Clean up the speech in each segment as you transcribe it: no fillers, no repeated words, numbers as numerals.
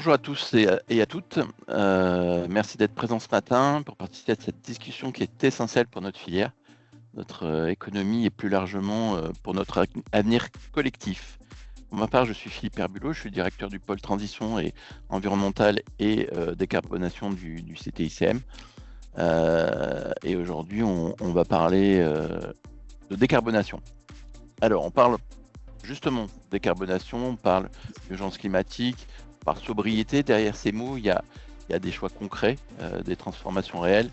Bonjour à tous et à toutes. Merci d'être présents ce matin pour participer à cette discussion qui est essentielle pour notre filière, notre économie et plus largement pour notre avenir collectif. Pour ma part, je suis Philippe Herbulot, je suis directeur du pôle transition et environnementale et décarbonation du CTICM. Et aujourd'hui, on va parler de décarbonation. Alors, on parle justement décarbonation, on parle d'urgence climatique, on parle sobriété. Derrière ces mots, il y a des choix concrets, des transformations réelles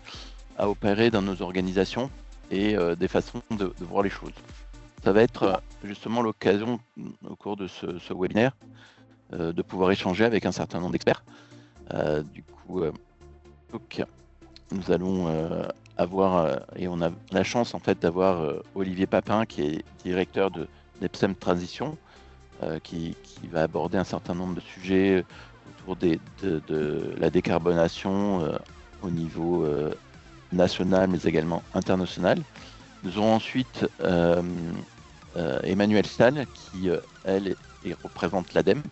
à opérer dans nos organisations et des façons de voir les choses. Ça va être justement l'occasion au cours de ce webinaire de pouvoir échanger avec un certain nombre d'experts. Donc, nous allons avoir, et on a la chance en fait d'avoir Olivier Papin qui est directeur de d'Epsem Transition, qui va aborder un certain nombre de sujets autour de la décarbonation au niveau national mais également international. Nous aurons ensuite Emmanuelle Stahl qui, elle, représente l'ADEME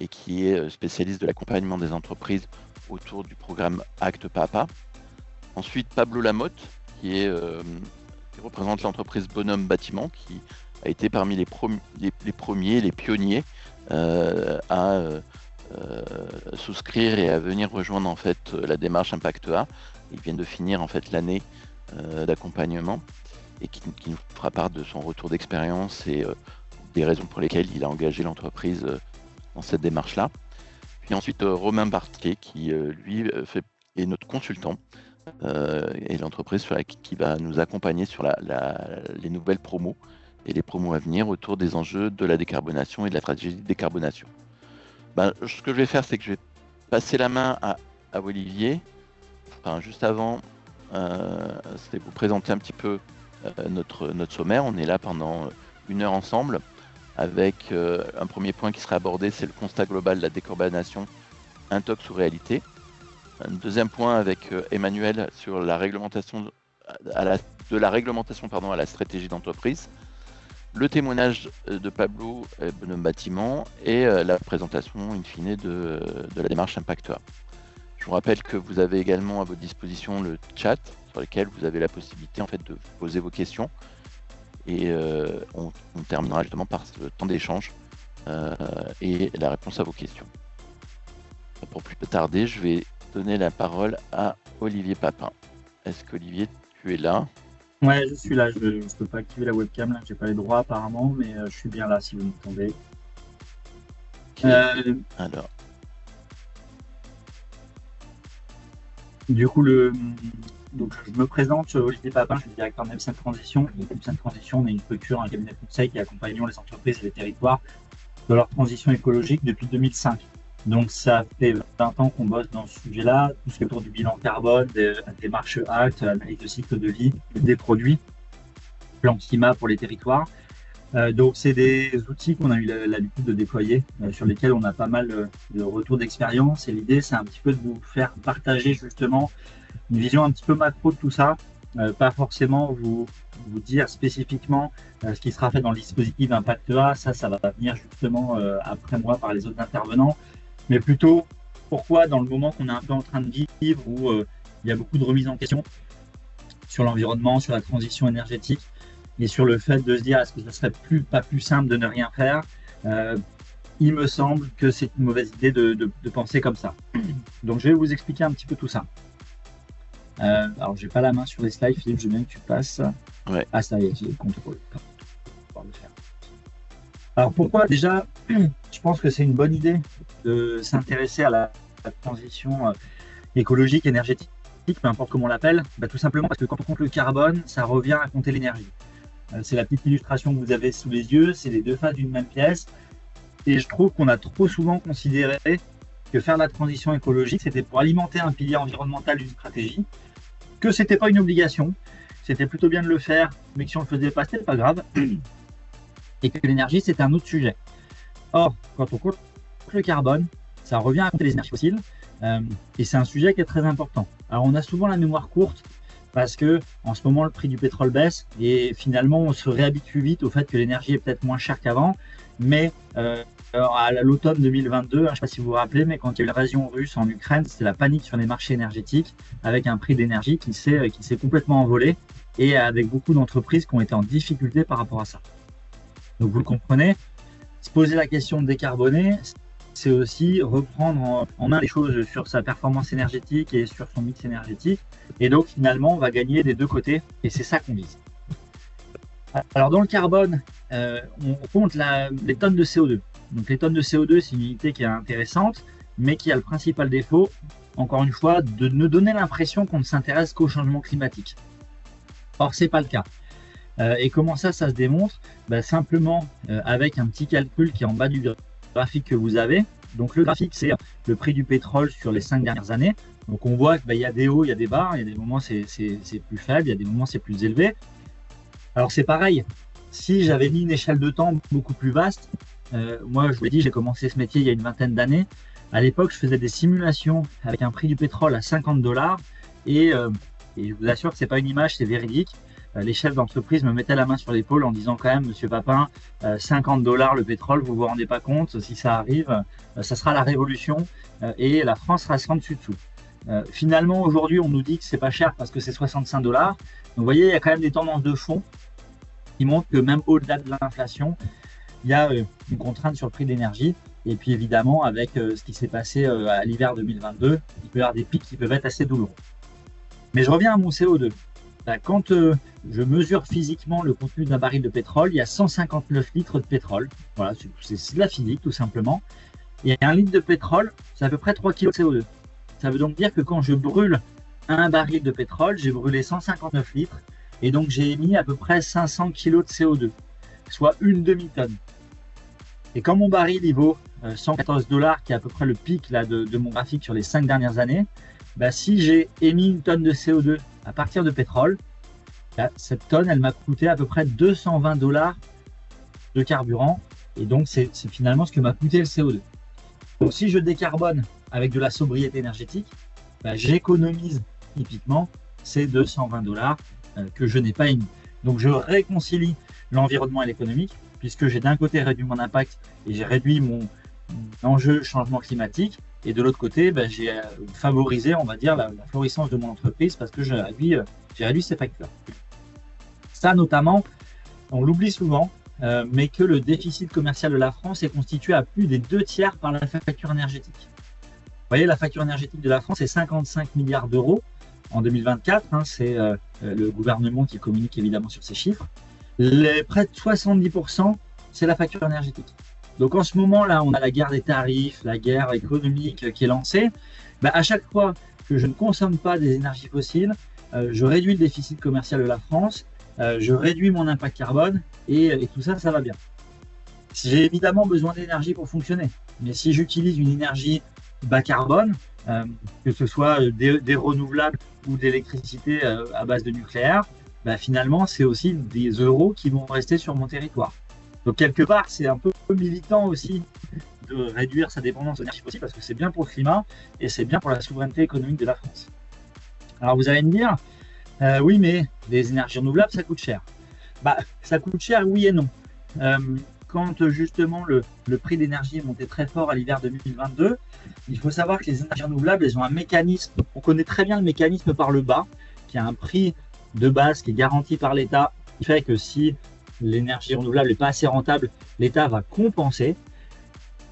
et qui est spécialiste de l'accompagnement des entreprises autour du programme Acte Pas à Pas. Ensuite, Pablo Lamotte qui représente l'entreprise Bonhomme Bâtiment, qui a été parmi les premiers, les pionniers à souscrire et à venir rejoindre en fait la démarche Impact A. Ils viennent de finir en fait l'année d'accompagnement et qui nous fera part de son retour d'expérience et des raisons pour lesquelles il a engagé l'entreprise dans cette démarche-là. Puis ensuite Romain Barthier qui lui est notre consultant et l'entreprise qui va nous accompagner sur les nouvelles promos et les promos à venir autour des enjeux de la décarbonation et de la stratégie de décarbonation. Ce que je vais faire, c'est que je vais passer la main à Olivier. Enfin, juste avant, c'est vous présenter un petit peu notre sommaire. On est là pendant 1 heure ensemble avec un premier point qui sera abordé, c'est le constat global de la décarbonation, intox ou réalité. Un deuxième point avec Emmanuel sur la réglementation de la réglementation à la stratégie d'entreprise. Le témoignage de Pablo Bonhomme Bâtiment et la présentation in fine de la démarche Impact A. Je vous rappelle que vous avez également à votre disposition le chat sur lequel vous avez la possibilité en fait de poser vos questions et on terminera justement par ce temps d'échange et la réponse à vos questions. Pour plus tarder, je vais donner la parole à Olivier Papin. Est-ce qu'Olivier, tu es là ? Ouais, je suis là. Je ne peux pas activer la webcam, là. Je n'ai pas les droits apparemment, mais je suis bien là si vous m'entendez. Okay. Alors. Du coup, donc, je me présente, Olivier Papin, je suis directeur d'Epsem Transition. Epsem Transition, on est une structure, un cabinet de conseil qui accompagne les entreprises et les territoires de leur transition écologique depuis 2005. Donc, ça fait 20 ans qu'on bosse dans ce sujet-là, tout ce qui est autour du bilan carbone, des démarches actes, analyse de cycle de vie des produits, plan climat pour les territoires. Donc, c'est des outils qu'on a eu l'habitude de déployer, sur lesquels on a pas mal de retours d'expérience. Et l'idée, c'est un petit peu de vous faire partager justement une vision un petit peu macro de tout ça, pas forcément vous dire spécifiquement ce qui sera fait dans le dispositif Impact A. Ça va venir justement après moi par les autres intervenants. Mais plutôt, pourquoi dans le moment qu'on est un peu en train de vivre, où il y a beaucoup de remises en question sur l'environnement, sur la transition énergétique, et sur le fait de se dire, est-ce que ce serait pas plus simple de ne rien faire, il me semble que c'est une mauvaise idée de penser comme ça. Donc, je vais vous expliquer un petit peu tout ça. Alors, j'ai pas la main sur les slides, Philippe, je veux bien que tu passes. Ouais. Ah, ça y est, j'ai le contrôle. Alors, pourquoi déjà, je pense que c'est une bonne idée de s'intéresser à la transition écologique, énergétique, peu importe comment on l'appelle, tout simplement parce que quand on compte le carbone, ça revient à compter l'énergie. C'est la petite illustration que vous avez sous les yeux, c'est les deux faces d'une même pièce. Et je trouve qu'on a trop souvent considéré que faire la transition écologique, c'était pour alimenter un pilier environnemental d'une stratégie, que c'était pas une obligation, c'était plutôt bien de le faire, mais que si on le faisait pas, c'était pas grave, et que l'énergie, c'était un autre sujet. Or, quand on compte le carbone, ça revient à compter les énergies fossiles, et c'est un sujet qui est très important. Alors, on a souvent la mémoire courte, parce que en ce moment, le prix du pétrole baisse, et finalement, on se réhabitue vite au fait que l'énergie est peut-être moins chère qu'avant, mais Alors, à l'automne 2022, je ne sais pas si vous vous rappelez, mais quand il y a eu l'invasion russe en Ukraine, c'était la panique sur les marchés énergétiques, avec un prix d'énergie qui s'est complètement envolé, et avec beaucoup d'entreprises qui ont été en difficulté par rapport à ça. Donc vous le comprenez, se poser la question de décarboner, c'est aussi reprendre en main les choses sur sa performance énergétique et sur son mix énergétique. Et donc finalement, on va gagner des deux côtés, et c'est ça qu'on vise. Alors dans le carbone, on compte les tonnes de CO2. Donc les tonnes de CO2, c'est une unité qui est intéressante, mais qui a le principal défaut, encore une fois, de ne donner l'impression qu'on ne s'intéresse qu'au changement climatique. Or, ce n'est pas le cas. Et comment ça se démontre? Simplement avec un petit calcul qui est en bas du graphique que vous avez. Donc le graphique, c'est le prix du pétrole sur les 5 dernières années. Donc on voit qu'il y a des hauts, il y a des bas, il y a des moments c'est plus faible, il y a des moments c'est plus élevé. Alors c'est pareil, si j'avais mis une échelle de temps beaucoup plus vaste, moi je vous l'ai dit, j'ai commencé ce métier il y a une vingtaine d'années. À l'époque, je faisais des simulations avec un prix du pétrole à 50 $, et je vous assure que c'est pas une image, c'est véridique. Les chefs d'entreprise me mettaient la main sur l'épaule en disant quand même, Monsieur Papin, 50 $ le pétrole, vous vous rendez pas compte, si ça arrive, ça sera la révolution et la France sera sans dessus-dessous. Finalement, aujourd'hui, on nous dit que c'est pas cher parce que c'est 65 $. Donc, vous voyez, il y a quand même des tendances de fond qui montrent que même au-delà de l'inflation, il y a une contrainte sur le prix de l'énergie. Et puis évidemment, avec ce qui s'est passé à l'hiver 2022, il peut y avoir des pics qui peuvent être assez douloureux. Mais je reviens à mon CO2. Quand je mesure physiquement le contenu d'un baril de pétrole, il y a 159 litres de pétrole. Voilà, c'est de la physique tout simplement. Et un litre de pétrole, c'est à peu près 3 kg de CO2. Ça veut donc dire que quand je brûle un baril de pétrole, j'ai brûlé 159 litres et donc j'ai émis à peu près 500 kg de CO2, soit une demi-tonne. Et quand mon baril il vaut 114 $, qui est à peu près le pic là, de mon graphique sur les 5 dernières années, si j'ai émis une tonne de CO2 à partir de pétrole, cette tonne, elle m'a coûté à peu près 220 $ de carburant. Et donc, c'est finalement ce que m'a coûté le CO2. Donc, si je décarbone avec de la sobriété énergétique, j'économise typiquement ces 220 $ que je n'ai pas émis. Donc, je réconcilie l'environnement et l'économique, puisque j'ai d'un côté réduit mon impact et j'ai réduit mon enjeu changement climatique. Et de l'autre côté, j'ai favorisé, on va dire, la florissance de mon entreprise parce que j'ai réduit ses factures. Ça, notamment, on l'oublie souvent, mais que le déficit commercial de la France est constitué à plus des 2/3 par la facture énergétique. Vous voyez, la facture énergétique de la France est 55 milliards d'euros en 2024. C'est le gouvernement qui communique évidemment sur ces chiffres. Près de 70%, c'est la facture énergétique. Donc en ce moment-là, on a la guerre des tarifs, la guerre économique qui est lancée. À chaque fois que je ne consomme pas des énergies fossiles, je réduis le déficit commercial de la France, je réduis mon impact carbone et tout ça, ça va bien. J'ai évidemment besoin d'énergie pour fonctionner, mais si j'utilise une énergie bas carbone, que ce soit des renouvelables ou d'électricité à base de nucléaire, finalement, c'est aussi des euros qui vont rester sur mon territoire. Donc quelque part, c'est un peu militant aussi de réduire sa dépendance aux énergies fossiles parce que c'est bien pour le climat et c'est bien pour la souveraineté économique de la France. Alors vous allez me dire, oui, mais les énergies renouvelables, ça coûte cher. Ça coûte cher, oui et non. Quand justement le prix de l'énergie est monté très fort à l'hiver 2022, il faut savoir que les énergies renouvelables, elles ont un mécanisme, on connaît très bien le mécanisme par le bas, qui a un prix de base qui est garanti par l'État, qui fait que si l'énergie renouvelable n'est pas assez rentable, l'État va compenser.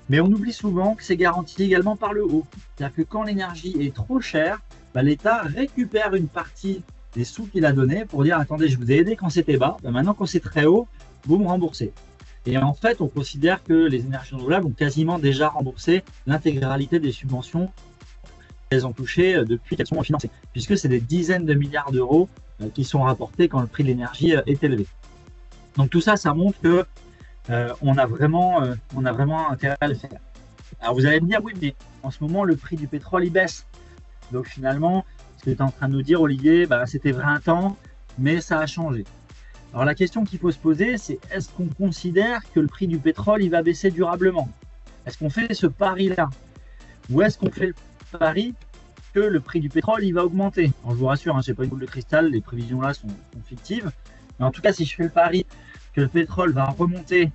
Mais on oublie souvent que c'est garanti également par le haut. C'est-à-dire que quand l'énergie est trop chère, l'État récupère une partie des sous qu'il a donnés pour dire « Attendez, je vous ai aidé quand c'était bas, maintenant quand c'est très haut, vous me remboursez ». Et en fait, on considère que les énergies renouvelables ont quasiment déjà remboursé l'intégralité des subventions qu'elles ont touchées depuis qu'elles sont financées, puisque c'est des dizaines de milliards d'euros qui sont rapportés quand le prix de l'énergie est élevé. Donc tout ça, ça montre que on a vraiment intérêt à le faire. Alors vous allez me dire, oui, mais en ce moment, le prix du pétrole, il baisse. Donc finalement, ce que tu es en train de nous dire, Olivier, c'était vrai un temps, mais ça a changé. Alors la question qu'il faut se poser, c'est est-ce qu'on considère que le prix du pétrole, il va baisser durablement? Est-ce qu'on fait ce pari-là? Ou est-ce qu'on fait le pari que le prix du pétrole, il va augmenter? Alors je vous rassure, je n'ai pas une boule de cristal, les prévisions-là sont fictives. Mais en tout cas, si je fais le pari que le pétrole va remonter,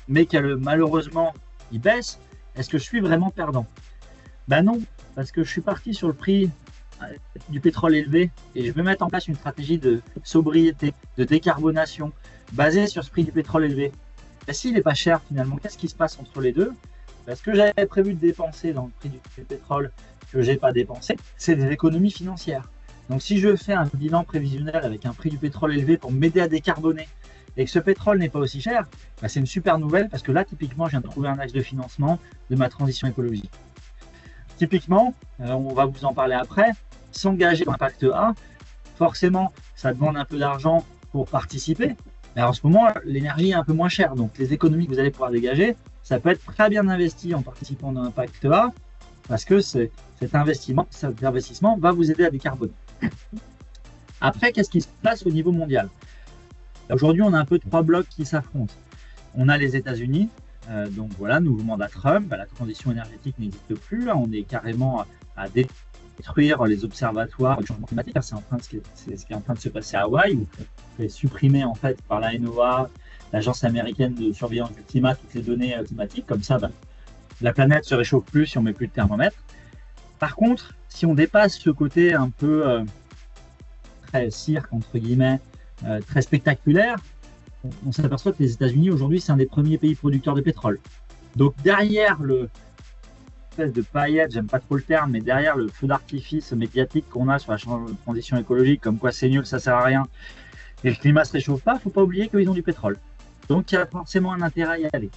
mais qu'il y a malheureusement il baisse, est-ce que je suis vraiment perdant? Ben non, parce que je suis parti sur le prix du pétrole élevé et je vais mettre en place une stratégie de sobriété, de décarbonation basée sur ce prix du pétrole élevé. Ben, s'il n'est pas cher finalement, qu'est-ce qui se passe entre les deux? Parce que j'avais prévu de dépenser dans le prix du pétrole que je n'ai pas dépensé, c'est des économies financières. Donc si je fais un bilan prévisionnel avec un prix du pétrole élevé pour m'aider à décarboner et que ce pétrole n'est pas aussi cher, ben c'est une super nouvelle parce que là, typiquement, je viens de trouver un axe de financement de ma transition écologique. Typiquement, on va vous en parler après, s'engager dans Impact A, forcément, ça demande un peu d'argent pour participer. Mais en ce moment, l'énergie est un peu moins chère, donc les économies que vous allez pouvoir dégager, ça peut être très bien investi en participant dans Impact A, parce que cet investissement va vous aider à décarboner. Après, qu'est-ce qui se passe au niveau mondial? Aujourd'hui, on a un peu trois blocs qui s'affrontent. On a les États-Unis, donc voilà, nouveau mandat Trump, la transition énergétique n'existe plus, là, on est carrément à détruire les observatoires du changement climatique. C'est ce qui est en train de se passer à Hawaï, où c'est supprimé en fait par la NOAA, l'agence américaine de surveillance du climat, toutes les données climatiques, comme ça, la planète se réchauffe plus si on met plus de thermomètre. Par contre, si on dépasse ce côté un peu très cirque, entre guillemets, très spectaculaire, on s'aperçoit que les États-Unis, aujourd'hui, c'est un des premiers pays producteurs de pétrole. Donc, derrière le espèce de paillettes, j'aime pas trop le terme, mais derrière le feu d'artifice médiatique qu'on a sur la transition écologique, comme quoi c'est nul, ça sert à rien, et le climat se réchauffe pas, faut pas oublier qu'ils ont du pétrole. Donc, il y a forcément un intérêt à y aller.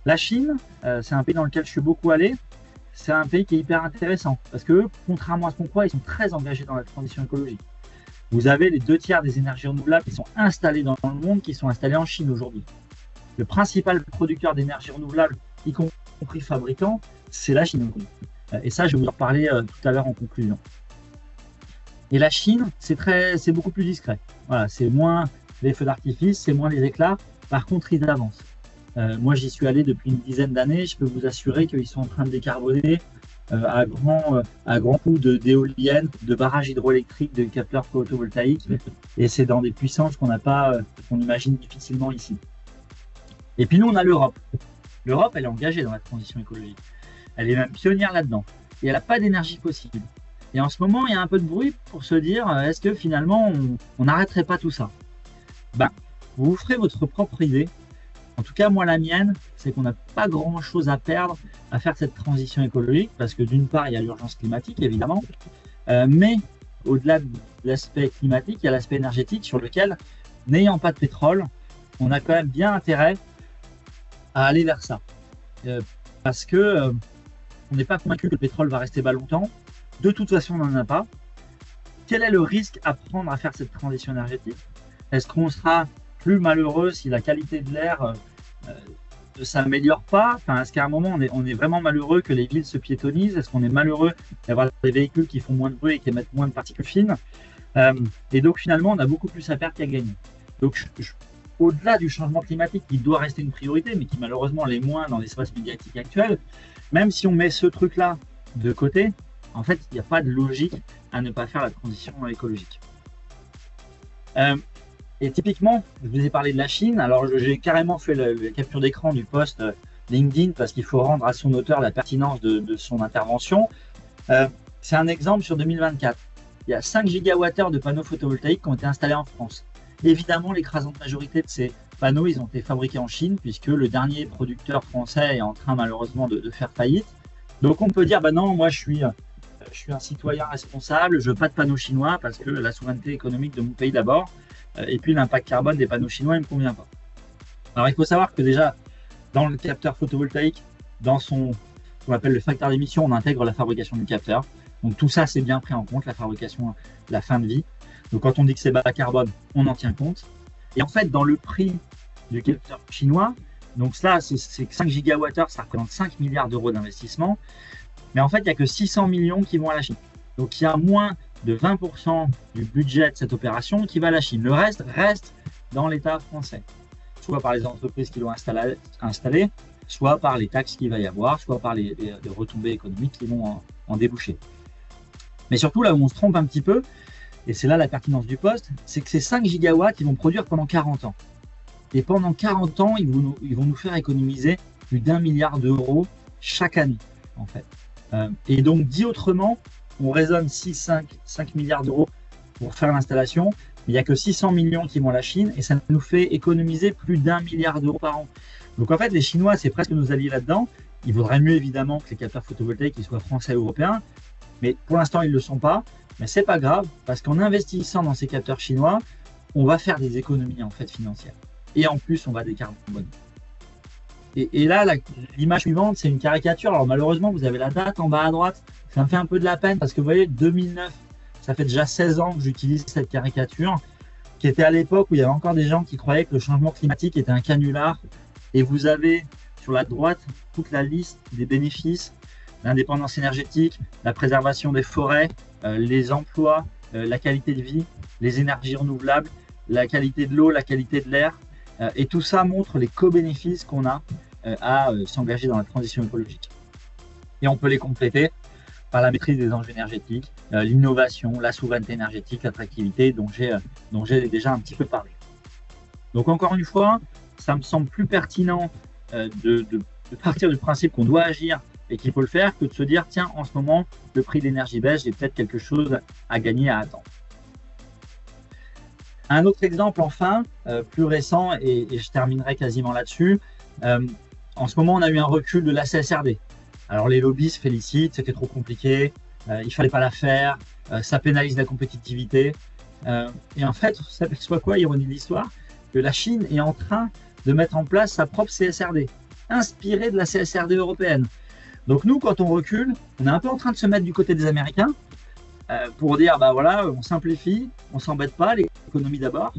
La Chine, c'est un pays dans lequel je suis beaucoup allé. C'est un pays qui est hyper intéressant parce que, contrairement à ce qu'on croit, ils sont très engagés dans la transition écologique. Vous avez les 2/3 des énergies renouvelables qui sont installées dans le monde, qui sont installées en Chine aujourd'hui. Le principal producteur d'énergie renouvelable, y compris fabricant, c'est la Chine. Et ça, je vais vous en reparler tout à l'heure en conclusion. Et la Chine, c'est beaucoup plus discret. Voilà, c'est moins les feux d'artifice, c'est moins les éclats. Par contre, ils avancent. Moi, j'y suis allé depuis une dizaine d'années. Je peux vous assurer qu'ils sont en train de décarboner à grand coup d'éoliennes, de barrages hydroélectriques, de capteurs photovoltaïques. Et c'est dans des puissances qu'on imagine difficilement ici. Et puis nous, on a l'Europe. L'Europe, elle est engagée dans la transition écologique. Elle est même pionnière là-dedans. Et elle n'a pas d'énergie fossile. Et en ce moment, il y a un peu de bruit pour se dire, est-ce que finalement, on n'arrêterait pas tout ça? Vous vous ferez votre propre idée. En tout cas, moi, la mienne, c'est qu'on n'a pas grand-chose à perdre à faire cette transition écologique, parce que d'une part, il y a l'urgence climatique, évidemment, mais au-delà de l'aspect climatique, il y a l'aspect énergétique sur lequel, n'ayant pas de pétrole, on a quand même bien intérêt à aller vers ça. Parce que on n'est pas convaincu que le pétrole va rester longtemps. De toute façon, on n'en a pas. Quel est le risque à prendre à faire cette transition énergétique? Est-ce qu'on sera plus malheureux si la qualité de l'air ne s'améliore pas? Est-ce qu'à un moment, on est vraiment malheureux que les villes se piétonnisent? Est-ce qu'on est malheureux d'avoir des véhicules qui font moins de bruit et qui émettent moins de particules fines? Et donc, finalement, on a beaucoup plus à perdre qu'à gagner. Donc, au-delà du changement climatique qui doit rester une priorité, mais qui malheureusement l'est moins dans l'espace médiatique actuel, même si on met ce truc-là de côté, en fait, il n'y a pas de logique à ne pas faire la transition écologique. Et typiquement, je vous ai parlé de la Chine. Alors, j'ai carrément fait la capture d'écran du post LinkedIn parce qu'il faut rendre à son auteur la pertinence de son intervention. C'est un exemple sur 2024. Il y a 5 gigawattheures de panneaux photovoltaïques qui ont été installés en France. Évidemment, l'écrasante majorité de ces panneaux, ils ont été fabriqués en Chine puisque le dernier producteur français est en train malheureusement de faire faillite. Donc, on peut dire, non, moi, je suis un citoyen responsable, je veux pas de panneaux chinois parce que la souveraineté économique de mon pays d'abord. Et puis l'impact carbone des panneaux chinois, il ne me convient pas. Alors il faut savoir que déjà, dans le capteur photovoltaïque, dans ce qu'on appelle le facteur d'émission, on intègre la fabrication du capteur. Donc tout ça, c'est bien pris en compte, la fabrication, la fin de vie. Donc quand on dit que c'est bas carbone, on en tient compte. Et en fait, dans le prix du capteur chinois, donc ça, c'est 5 gigawattheures, ça représente 5 milliards d'euros d'investissement. Mais en fait, il n'y a que 600 millions qui vont à la Chine. Donc il y a moins de 20% du budget de cette opération qui va à la Chine. Le reste dans l'État français, soit par les entreprises qui l'ont installé, soit par les taxes qu'il va y avoir, soit par les retombées économiques qui vont en déboucher. Mais surtout, là où on se trompe un petit peu, et c'est là la pertinence du poste, c'est que ces 5 gigawatts, ils vont produire pendant 40 ans. Et pendant 40 ans, ils vont nous faire économiser plus d'1 milliard d'euros chaque année, en fait. Et donc, dit autrement, on raisonne 5 milliards d'euros pour faire l'installation. Il n'y a que 600 millions qui vont à la Chine et ça nous fait économiser plus d'1 milliard d'euros par an. Donc, en fait, les Chinois, c'est presque nos alliés là-dedans. Il vaudrait mieux, évidemment, que les capteurs photovoltaïques ils soient français ou européens. Mais pour l'instant, ils ne le sont pas. Mais c'est pas grave, parce qu'en investissant dans ces capteurs chinois, on va faire des économies en fait financières. Et en plus, on va décarboner. Et là, l'image suivante, c'est une caricature. Alors malheureusement, vous avez la date en bas à droite. Ça me fait un peu de la peine parce que vous voyez, 2009, ça fait déjà 16 ans que j'utilise cette caricature, qui était à l'époque où il y avait encore des gens qui croyaient que le changement climatique était un canular. Et vous avez sur la droite toute la liste des bénéfices, l'indépendance énergétique, la préservation des forêts, les emplois, la qualité de vie, les énergies renouvelables, la qualité de l'eau, la qualité de l'air. Et tout ça montre les co-bénéfices qu'on a à s'engager dans la transition écologique. Et on peut les compléter par la maîtrise des enjeux énergétiques, l'innovation, la souveraineté énergétique, l'attractivité dont j'ai déjà un petit peu parlé. Donc encore une fois, ça me semble plus pertinent de partir du principe qu'on doit agir et qu'il faut le faire que de se dire tiens, en ce moment, le prix de l'énergie baisse, j'ai peut-être quelque chose à gagner, à attendre. Un autre exemple, enfin, plus récent, et je terminerai quasiment là-dessus. En ce moment, on a eu un recul de la CSRD. Alors, les lobbies se félicitent, c'était trop compliqué, il ne fallait pas la faire, ça pénalise la compétitivité. Et en fait, on s'aperçoit quoi, ironie de l'histoire, que la Chine est en train de mettre en place sa propre CSRD, inspirée de la CSRD européenne. Donc nous, quand on recule, on est un peu en train de se mettre du côté des Américains pour dire, bah voilà, on simplifie, on s'embête pas, l'économie d'abord.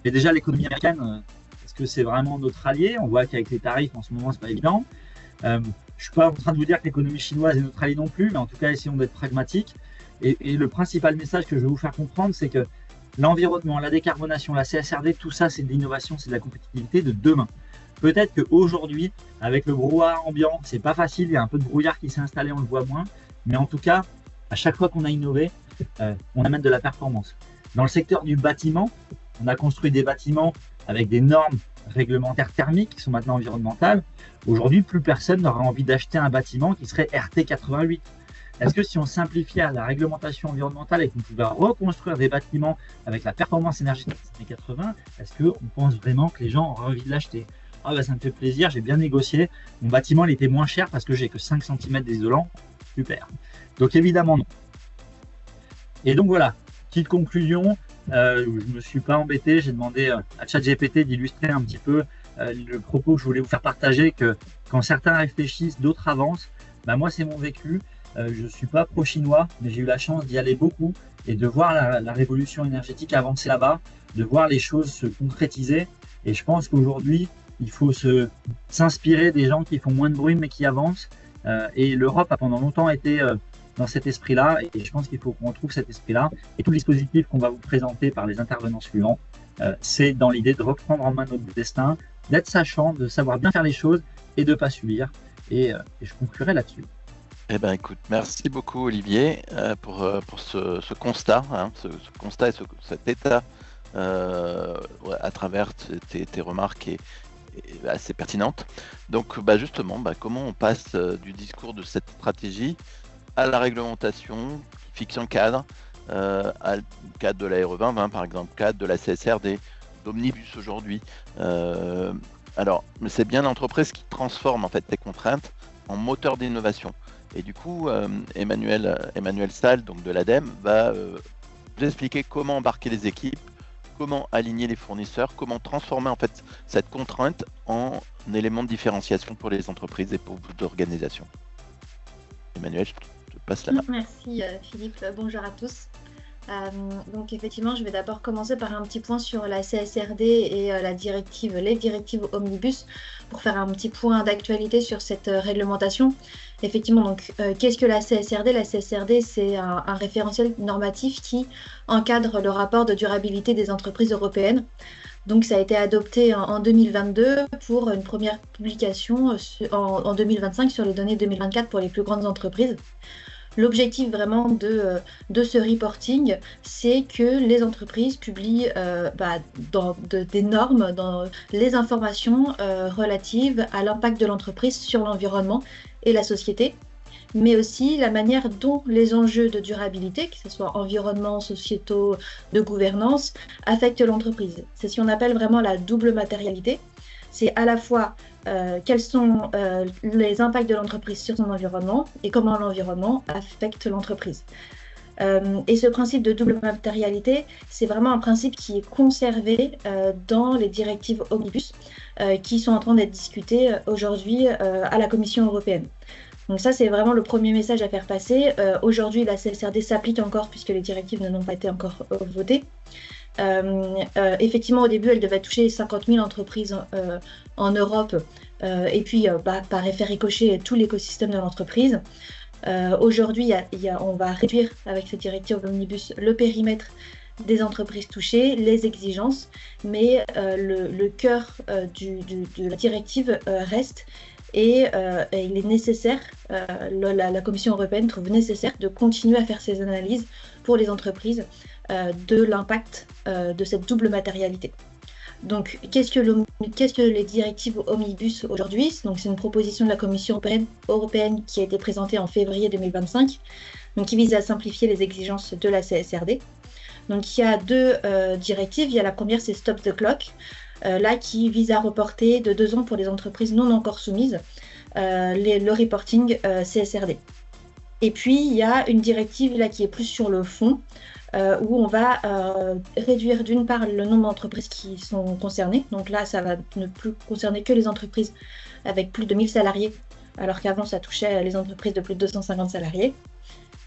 Et déjà, l'économie américaine, est-ce que c'est vraiment notre allié? On voit qu'avec les tarifs, en ce moment, c'est pas évident. Je suis pas en train de vous dire que l'économie chinoise est notre allié non plus, mais en tout cas, essayons d'être pragmatiques. Et le principal message que je vais vous faire comprendre, c'est que l'environnement, la décarbonation, la CSRD, tout ça, c'est de l'innovation, c'est de la compétitivité de demain. Peut-être qu'aujourd'hui, avec le brouhaha ambiant, c'est pas facile, il y a un peu de brouillard qui s'est installé, on le voit moins. Mais en tout cas, à chaque fois qu'on a innové, on amène de la performance. Dans le secteur du bâtiment, on a construit des bâtiments avec des normes réglementaires thermiques qui sont maintenant environnementales. Aujourd'hui, plus personne n'aura envie d'acheter un bâtiment qui serait RT 88. Est-ce que si on simplifiait la réglementation environnementale et qu'on pouvait reconstruire des bâtiments avec la performance énergétique des années 80, est-ce qu'on pense vraiment que les gens auraient envie de l'acheter? Ah bah ça me fait plaisir, j'ai bien négocié. Mon bâtiment il était moins cher parce que j'ai que 5 cm d'isolant. Super. Donc évidemment non. Et donc voilà, petite conclusion. Je ne me suis pas embêté, j'ai demandé à ChatGPT d'illustrer un petit peu le propos que je voulais vous faire partager, que quand certains réfléchissent, d'autres avancent. Bah, moi c'est mon vécu. Je ne suis pas pro-chinois, mais j'ai eu la chance d'y aller beaucoup et de voir la révolution énergétique avancer là-bas, de voir les choses se concrétiser. Et je pense qu'aujourd'hui, il faut s'inspirer des gens qui font moins de bruit mais qui avancent. Et l'Europe a pendant longtemps été dans cet esprit-là. Et je pense qu'il faut qu'on retrouve cet esprit-là. Et tout le dispositif qu'on va vous présenter par les intervenants suivants, c'est dans l'idée de reprendre en main notre destin, d'être sachant, de savoir bien faire les choses et de ne pas subir. Et je conclurai là-dessus. Eh ben, écoute, merci beaucoup Olivier pour ce constat, hein, ce constat et cet état à travers tes remarques et assez pertinentes. Donc justement, comment on passe du discours de cette stratégie à la réglementation qui fixe un cadre, à le cadre de la RE 2020 par exemple, cadre de la CSRD, d'Omnibus aujourd'hui. Alors, c'est bien l'entreprise qui transforme en fait ces contraintes en moteur d'innovation. Et du coup, Emmanuel Salle, donc de l'ADEME, va vous expliquer comment embarquer les équipes, comment aligner les fournisseurs, comment transformer en fait cette contrainte en élément de différenciation pour les entreprises et pour vos organisations. Emmanuel, je te passe la main. Merci Philippe, bonjour à tous. Donc effectivement, je vais d'abord commencer par un petit point sur la CSRD et les directives Omnibus pour faire un petit point d'actualité sur cette réglementation. Effectivement, donc qu'est-ce que la CSRD? La CSRD, c'est un référentiel normatif qui encadre le rapport de durabilité des entreprises européennes. Donc ça a été adopté en 2022 pour une première publication en 2025 sur les données 2024 pour les plus grandes entreprises. L'objectif vraiment de ce reporting, c'est que les entreprises publient des normes, dans les informations relatives à l'impact de l'entreprise sur l'environnement et la société, mais aussi la manière dont les enjeux de durabilité, que ce soit environnement, sociétaux, de gouvernance, affectent l'entreprise. C'est ce qu'on appelle vraiment la double matérialité. C'est à la fois quels sont les impacts de l'entreprise sur son environnement et comment l'environnement affecte l'entreprise. Et ce principe de double matérialité, c'est vraiment un principe qui est conservé dans les directives Omnibus qui sont en train d'être discutées aujourd'hui à la Commission européenne. Donc ça, c'est vraiment le premier message à faire passer. Aujourd'hui, la CSRD s'applique encore puisque les directives n'ont pas été encore votées. Effectivement, au début, elle devait toucher 50 000 entreprises en Europe et puis par effet ricochet tout l'écosystème de l'entreprise. Aujourd'hui, on va réduire avec cette directive Omnibus le périmètre des entreprises touchées, les exigences, mais le cœur de la directive reste. Et il est nécessaire, la Commission européenne trouve nécessaire de continuer à faire ces analyses pour les entreprises de l'impact de cette double matérialité. Donc, qu'est-ce que les directives Omnibus aujourd'hui? Donc, c'est une proposition de la Commission européenne qui a été présentée en février 2025, donc qui vise à simplifier les exigences de la CSRD. Donc, il y a deux directives. Il y a la première, c'est Stop the Clock. Là, qui vise à reporter de 2 ans pour les entreprises non encore soumises le reporting CSRD. Et puis, il y a une directive là qui est plus sur le fond, où on va réduire d'une part le nombre d'entreprises qui sont concernées. Donc là, ça va ne plus concerner que les entreprises avec plus de 1000 salariés, alors qu'avant, ça touchait les entreprises de plus de 250 salariés.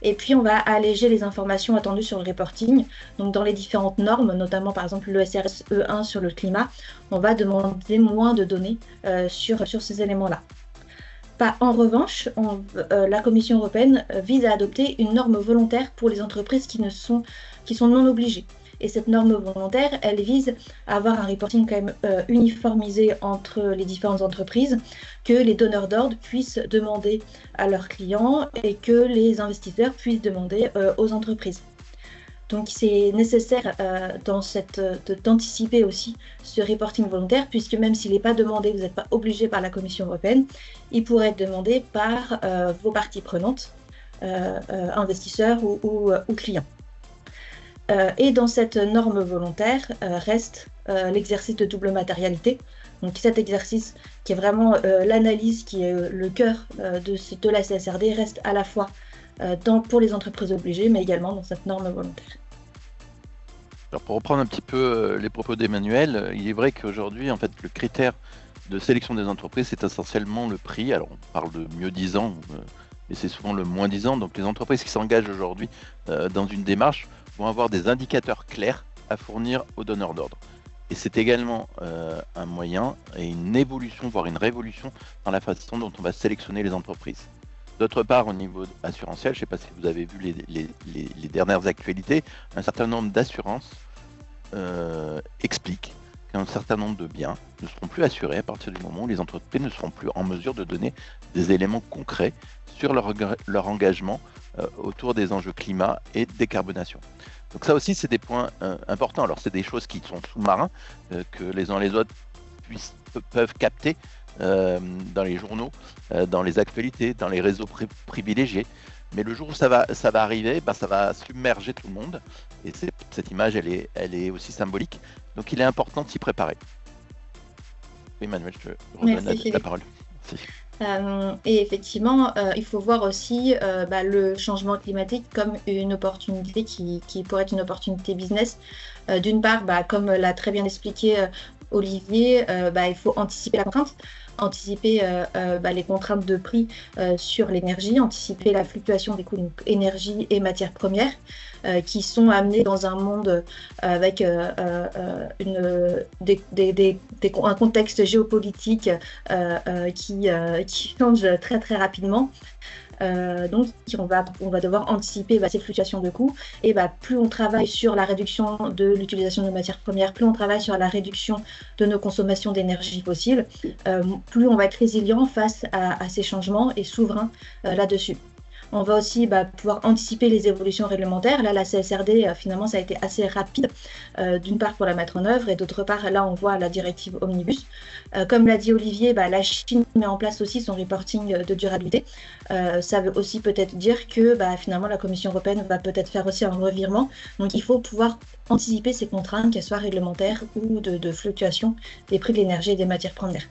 Et puis, on va alléger les informations attendues sur le reporting. Donc, dans les différentes normes, notamment par exemple le SRS E1 sur le climat, on va demander moins de données sur ces éléments-là. En revanche, la Commission européenne vise à adopter une norme volontaire pour les entreprises qui sont non obligées. Et cette norme volontaire, elle vise à avoir un reporting quand même uniformisé entre les différentes entreprises, que les donneurs d'ordre puissent demander à leurs clients et que les investisseurs puissent demander aux entreprises. Donc c'est nécessaire d'anticiper aussi ce reporting volontaire, puisque même s'il n'est pas demandé, vous n'êtes pas obligé par la Commission européenne, il pourrait être demandé par vos parties prenantes, investisseurs ou clients. Et dans cette norme volontaire reste l'exercice de double matérialité. Donc cet exercice qui est vraiment l'analyse qui est le cœur de la CSRD reste à la fois pour les entreprises obligées, mais également dans cette norme volontaire. Alors pour reprendre un petit peu les propos d'Emmanuel, il est vrai qu'aujourd'hui, en fait, le critère de sélection des entreprises, c'est essentiellement le prix. Alors on parle de mieux-disant, mais c'est souvent le moins-disant. Donc les entreprises qui s'engagent aujourd'hui dans une démarche vont avoir des indicateurs clairs à fournir aux donneurs d'ordre. Et c'est également un moyen et une évolution, voire une révolution dans la façon dont on va sélectionner les entreprises. D'autre part, au niveau assurantiel, je ne sais pas si vous avez vu les dernières actualités, un certain nombre d'assurances expliquent qu'un certain nombre de biens ne seront plus assurés à partir du moment où les entreprises ne seront plus en mesure de donner des éléments concrets sur leur engagement autour des enjeux climat et décarbonation. Donc ça aussi, c'est des points importants. Alors, c'est des choses qui sont sous-marins, que les uns et les autres peuvent capter dans les journaux, dans les actualités, dans les réseaux privilégiés. Mais le jour où ça va arriver, ça va submerger tout le monde. Et cette image, elle est aussi symbolique. Donc, il est important de s'y préparer. Oui, Manuel, je te redonne la parole. Merci. Et effectivement, il faut voir aussi le changement climatique comme une opportunité qui pourrait être une opportunité business. D'une part, comme l'a très bien expliqué Olivier, il faut anticiper la contrainte, anticiper les contraintes de prix sur l'énergie, anticiper la fluctuation des coûts d'énergie et matières premières qui sont amenés dans un monde avec un contexte géopolitique qui change très très rapidement. Donc on va devoir anticiper ces fluctuations de coûts et plus on travaille sur la réduction de l'utilisation de matières premières, plus on travaille sur la réduction de nos consommations d'énergie fossile, plus on va être résilient face à ces changements et souverain là-dessus. On va aussi pouvoir anticiper les évolutions réglementaires. Là, la CSRD, finalement, ça a été assez rapide, d'une part pour la mettre en œuvre, et d'autre part, là, on voit la directive Omnibus. Comme l'a dit Olivier, la Chine met en place aussi son reporting de durabilité. Ça veut aussi peut-être dire que finalement, la Commission européenne va peut-être faire aussi un revirement. Donc, il faut pouvoir anticiper ces contraintes, qu'elles soient réglementaires ou de fluctuation des prix de l'énergie et des matières premières.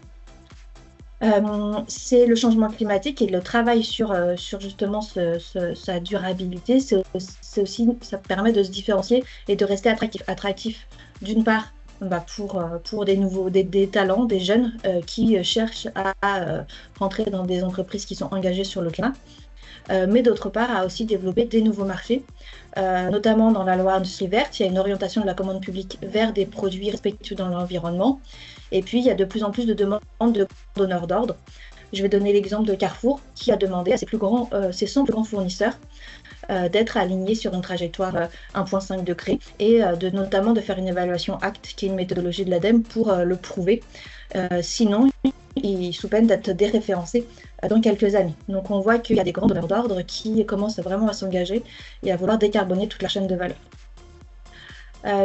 C'est le changement climatique et le travail sur justement sa durabilité. C'est aussi, ça permet de se différencier et de rester attractif d'une part pour des talents, des jeunes qui cherchent à rentrer dans des entreprises qui sont engagées sur le climat, mais d'autre part à aussi développer des nouveaux marchés, notamment dans la loi Industrie verte. Il y a une orientation de la commande publique vers des produits respectueux dans l'environnement. Et puis, il y a de plus en plus de demandes de donneurs d'ordre. Je vais donner l'exemple de Carrefour, qui a demandé à ses 100 plus grands fournisseurs d'être alignés sur une trajectoire 1,5 degré et notamment de faire une évaluation ACT, qui est une méthodologie de l'ADEME, pour le prouver. Sinon, ils sous peine d'être déréférencés dans quelques années. Donc, on voit qu'il y a des grands donneurs d'ordre qui commencent vraiment à s'engager et à vouloir décarboner toute la chaîne de valeur.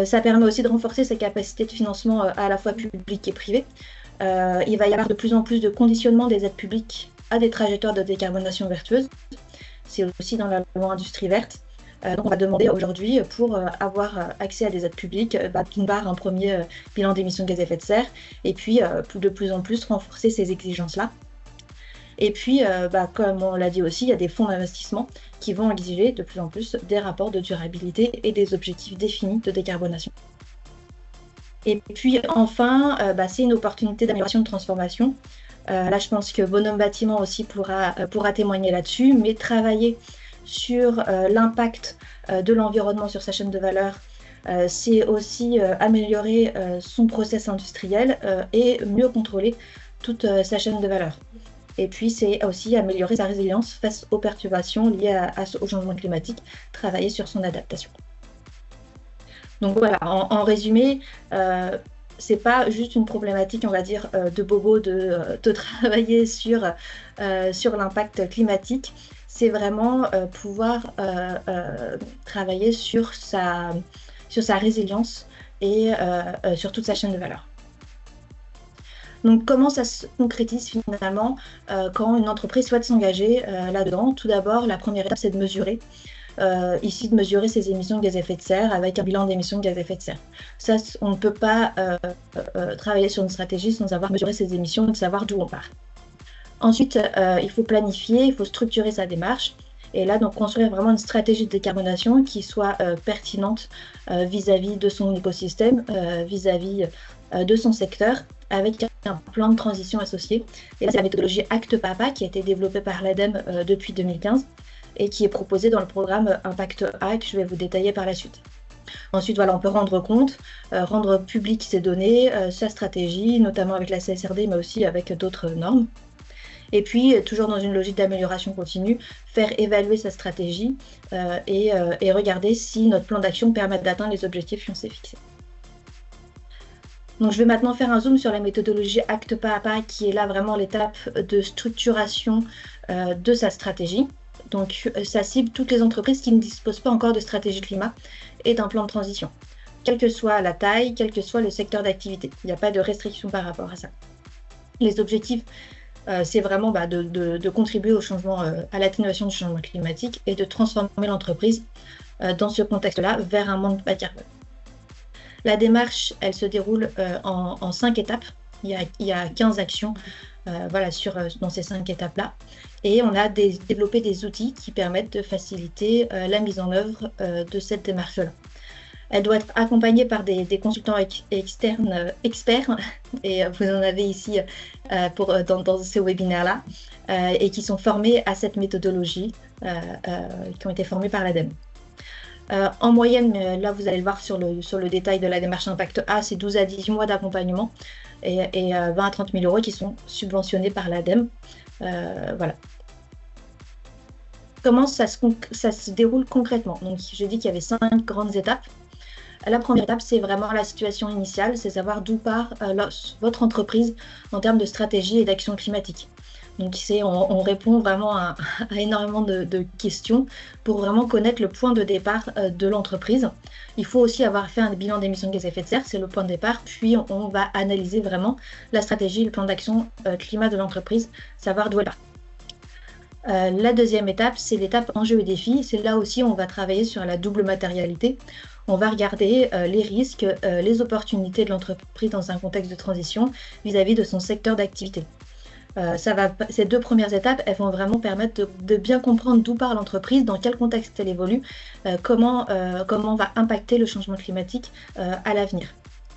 Ça permet aussi de renforcer ses capacités de financement à la fois publiques et privées. Il va y avoir de plus en plus de conditionnement des aides publiques à des trajectoires de décarbonation vertueuses. C'est aussi dans la loi Industrie verte. Donc on va demander aujourd'hui, pour avoir accès à des aides publiques, d'une part un premier bilan d'émissions de gaz à effet de serre, et puis de plus en plus renforcer ces exigences-là. Et puis, comme on l'a dit aussi, il y a des fonds d'investissement qui vont exiger de plus en plus des rapports de durabilité et des objectifs définis de décarbonation. Et puis enfin, c'est une opportunité d'amélioration de transformation. Là, je pense que Bonhomme Bâtiment aussi pourra témoigner là-dessus, mais travailler sur l'impact de l'environnement sur sa chaîne de valeur, c'est aussi améliorer son process industriel et mieux contrôler toute sa chaîne de valeur. Et puis, c'est aussi améliorer sa résilience face aux perturbations liées au changement climatique, travailler sur son adaptation. Donc voilà, en résumé, c'est pas juste une problématique, on va dire, de bobo de travailler sur l'impact climatique. C'est vraiment pouvoir travailler sur sa résilience et sur toute sa chaîne de valeur. Donc, comment ça se concrétise finalement quand une entreprise souhaite s'engager là-dedans? Tout d'abord, la première étape, c'est de mesurer. Ici, de mesurer ses émissions de gaz à effet de serre avec un bilan d'émissions de gaz à effet de serre. Ça, on ne peut pas travailler sur une stratégie sans avoir mesuré ses émissions et de savoir d'où on part. Ensuite, il faut planifier, il faut structurer sa démarche. Et là, donc, construire vraiment une stratégie de décarbonation qui soit pertinente vis-à-vis de son écosystème, vis-à-vis de son secteur, avec un plan de transition associé. Et là, c'est la méthodologie ACT-PAPA qui a été développée par l'ADEME depuis 2015 et qui est proposée dans le programme Impact A, que je vais vous détailler par la suite. Ensuite, voilà, on peut rendre compte, rendre public ces données, sa stratégie, notamment avec la CSRD, mais aussi avec d'autres normes. Et puis, toujours dans une logique d'amélioration continue, faire évaluer sa stratégie et regarder si notre plan d'action permet d'atteindre les objectifs qu'on s'est fixés. Donc, je vais maintenant faire un zoom sur la méthodologie ACT pas à pas, qui est là vraiment l'étape de structuration de sa stratégie. Donc, ça cible toutes les entreprises qui ne disposent pas encore de stratégie climat et d'un plan de transition, quelle que soit la taille, quel que soit le secteur d'activité. Il n'y a pas de restriction par rapport à ça. Les objectifs, c'est vraiment de contribuer au changement, à l'atténuation du changement climatique et de transformer l'entreprise dans ce contexte-là vers un monde bas carbone. La démarche, elle se déroule en 5 étapes. Il y a 15 actions dans ces 5 étapes-là. Et on a développé des outils qui permettent de faciliter la mise en œuvre de cette démarche-là. Elle doit être accompagnée par des consultants externes experts, et vous en avez ici dans ce webinaire-là, et qui sont formés à cette méthodologie, qui ont été formés par l'ADEME. En moyenne, là vous allez le voir sur le détail de la démarche Impact A, c'est 12 à 18 mois d'accompagnement et 20 à 30 000 euros qui sont subventionnés par l'ADEME. Voilà. Comment ça se déroule concrètement? Donc, j'ai dit qu'il y avait 5 grandes étapes. La première étape, c'est vraiment la situation initiale, c'est savoir d'où part votre entreprise en termes de stratégie et d'action climatique. Donc, on répond vraiment à énormément de questions pour vraiment connaître le point de départ de l'entreprise. Il faut aussi avoir fait un bilan d'émissions de gaz à effet de serre, c'est le point de départ. Puis, on va analyser vraiment la stratégie, le plan d'action climat de l'entreprise, savoir d'où elle part. La deuxième étape, c'est l'étape enjeux et défis. C'est là aussi on va travailler sur la double matérialité. On va regarder les risques, les opportunités de l'entreprise dans un contexte de transition vis-à-vis de son secteur d'activité. Ces 2 premières étapes, elles vont vraiment permettre de bien comprendre d'où part l'entreprise, dans quel contexte elle évolue, comment va impacter le changement climatique à l'avenir.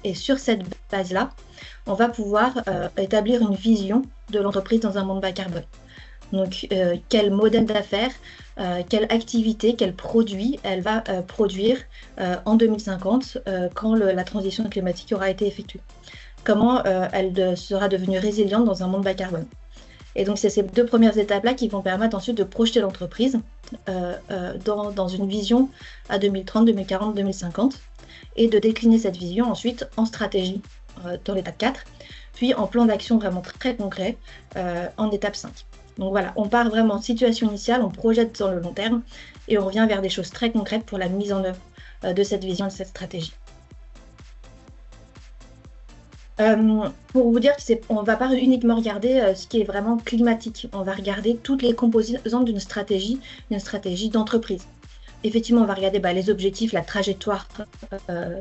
Et sur cette base-là, on va pouvoir établir une vision de l'entreprise dans un monde bas carbone. Donc, quel modèle d'affaires, quelle activité, quel produit elle va produire en 2050 quand la transition climatique aura été effectuée. Comment elle sera devenue résiliente dans un monde bas carbone. Et donc, c'est ces 2 premières étapes-là qui vont permettre ensuite de projeter l'entreprise dans une vision à 2030, 2040, 2050 et de décliner cette vision ensuite en stratégie dans l'étape 4, puis en plan d'action vraiment très concret en étape 5. Donc voilà, on part vraiment de situation initiale, on projette dans le long terme et on revient vers des choses très concrètes pour la mise en œuvre de cette vision, de cette stratégie. Pour vous dire qu'on ne va pas uniquement regarder ce qui est vraiment climatique, on va regarder toutes les composantes d'une stratégie d'entreprise. Effectivement, on va regarder les objectifs, la trajectoire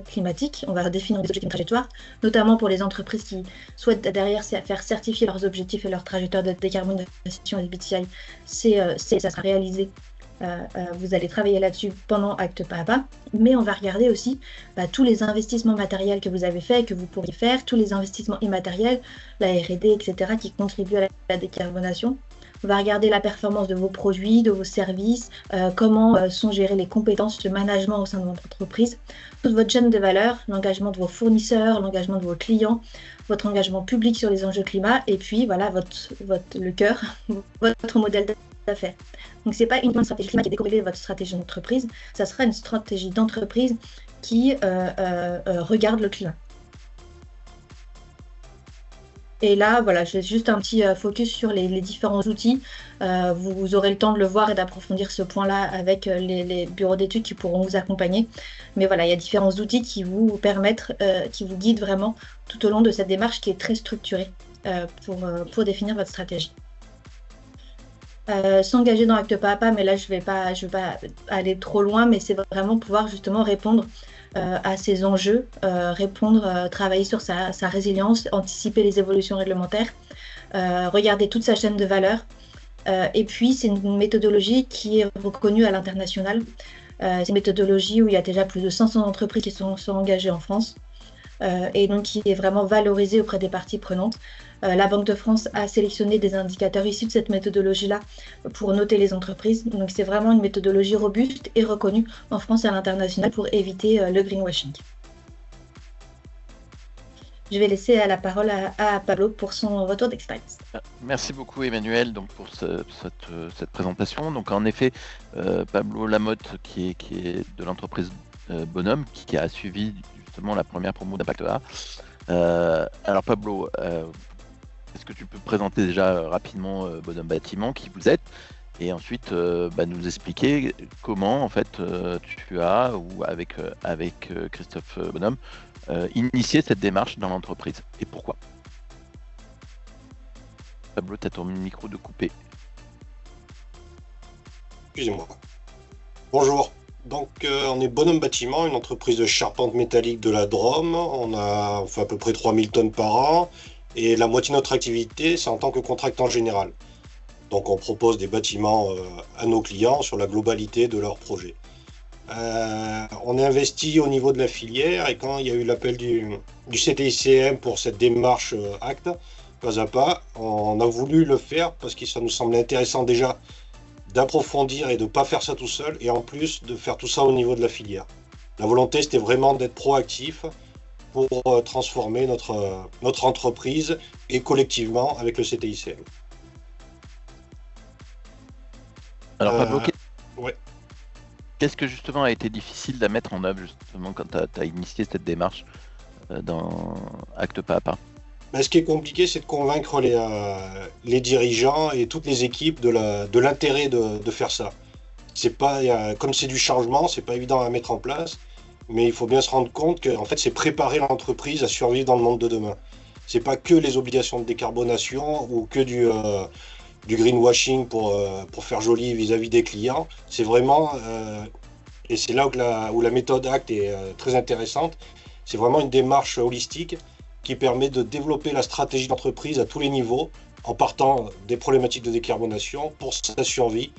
climatique. On va définir des objectifs de trajectoire, notamment pour les entreprises qui souhaitent derrière faire certifier leurs objectifs et leur trajectoire de décarbonation SBTi. Ça sera réalisé. Vous allez travailler là-dessus pendant acte pas à pas. Mais on va regarder aussi tous les investissements matériels que vous avez faits et que vous pourriez faire, tous les investissements immatériels, la R&D, etc., qui contribuent à la décarbonation. On va regarder la performance de vos produits, de vos services, comment sont gérées les compétences de management au sein de votre entreprise, toute votre chaîne de valeur, l'engagement de vos fournisseurs, l'engagement de vos clients, votre engagement public sur les enjeux climat, et puis voilà le cœur, votre modèle d'affaires. Donc c'est pas uniquement une stratégie climat qui est décorrélée de votre stratégie d'entreprise, ça sera une stratégie d'entreprise qui regarde le climat. Et là, voilà, j'ai juste un petit focus sur les différents outils. Vous aurez le temps de le voir et d'approfondir ce point-là avec les bureaux d'études qui pourront vous accompagner. Mais voilà, il y a différents outils qui vous permettent, qui vous guident vraiment tout au long de cette démarche qui est très structurée pour définir votre stratégie. S'engager dans acte pas à pas, mais là je vais pas aller trop loin, mais c'est vraiment pouvoir justement répondre à ces enjeux, travailler sur sa résilience, anticiper les évolutions réglementaires, regarder toute sa chaîne de valeur. Et puis c'est une méthodologie qui est reconnue à l'international. C'est une méthodologie où il y a déjà plus de 500 entreprises qui sont engagées en France. Et donc qui est vraiment valorisée auprès des parties prenantes. La Banque de France a sélectionné des indicateurs issus de cette méthodologie-là pour noter les entreprises. Donc c'est vraiment une méthodologie robuste et reconnue en France et à l'international pour éviter le greenwashing. Je vais laisser la parole à Pablo pour son retour d'expérience. Merci beaucoup Emmanuel donc, pour cette présentation. Donc en effet, Pablo Lamotte qui est de l'entreprise Bonhomme qui a suivi justement la première promo d'Impact A. Alors Pablo, est-ce que tu peux présenter déjà rapidement Bonhomme Bâtiment, qui vous êtes, et ensuite nous expliquer comment en fait tu as, ou avec Christophe Bonhomme, initié cette démarche dans l'entreprise, et pourquoi. Pablo, tu as ton micro de coupé. Excusez-moi. Bonjour. Donc on est Bonhomme Bâtiment, une entreprise de charpente métallique de la Drôme. On fait à peu près 3000 tonnes par an et la moitié de notre activité c'est en tant que contractant général. Donc on propose des bâtiments à nos clients sur la globalité de leurs projets. On est investi au niveau de la filière et quand il y a eu l'appel du CTICM pour cette démarche acte, pas à pas, on a voulu le faire parce que ça nous semblait intéressant déjà d'approfondir et de ne pas faire ça tout seul, et en plus de faire tout ça au niveau de la filière. La volonté, c'était vraiment d'être proactif pour transformer notre entreprise et collectivement avec le CTICM. Alors Pablo, ouais. Qu'est-ce que justement a été difficile à mettre en œuvre justement quand tu as initié cette démarche dans Acte Pas à Pas? Ce qui est compliqué, c'est de convaincre les dirigeants et toutes les équipes de l'intérêt de faire ça. C'est pas, comme c'est du changement, c'est pas évident à mettre en place, mais il faut bien se rendre compte que en fait, c'est préparer l'entreprise à survivre dans le monde de demain. C'est pas que les obligations de décarbonation ou que du greenwashing pour faire joli vis-à-vis des clients. C'est vraiment, et c'est là où la méthode ACT est très intéressante, c'est vraiment une démarche holistique qui permet de développer la stratégie d'entreprise à tous les niveaux en partant des problématiques de décarbonation pour sa survie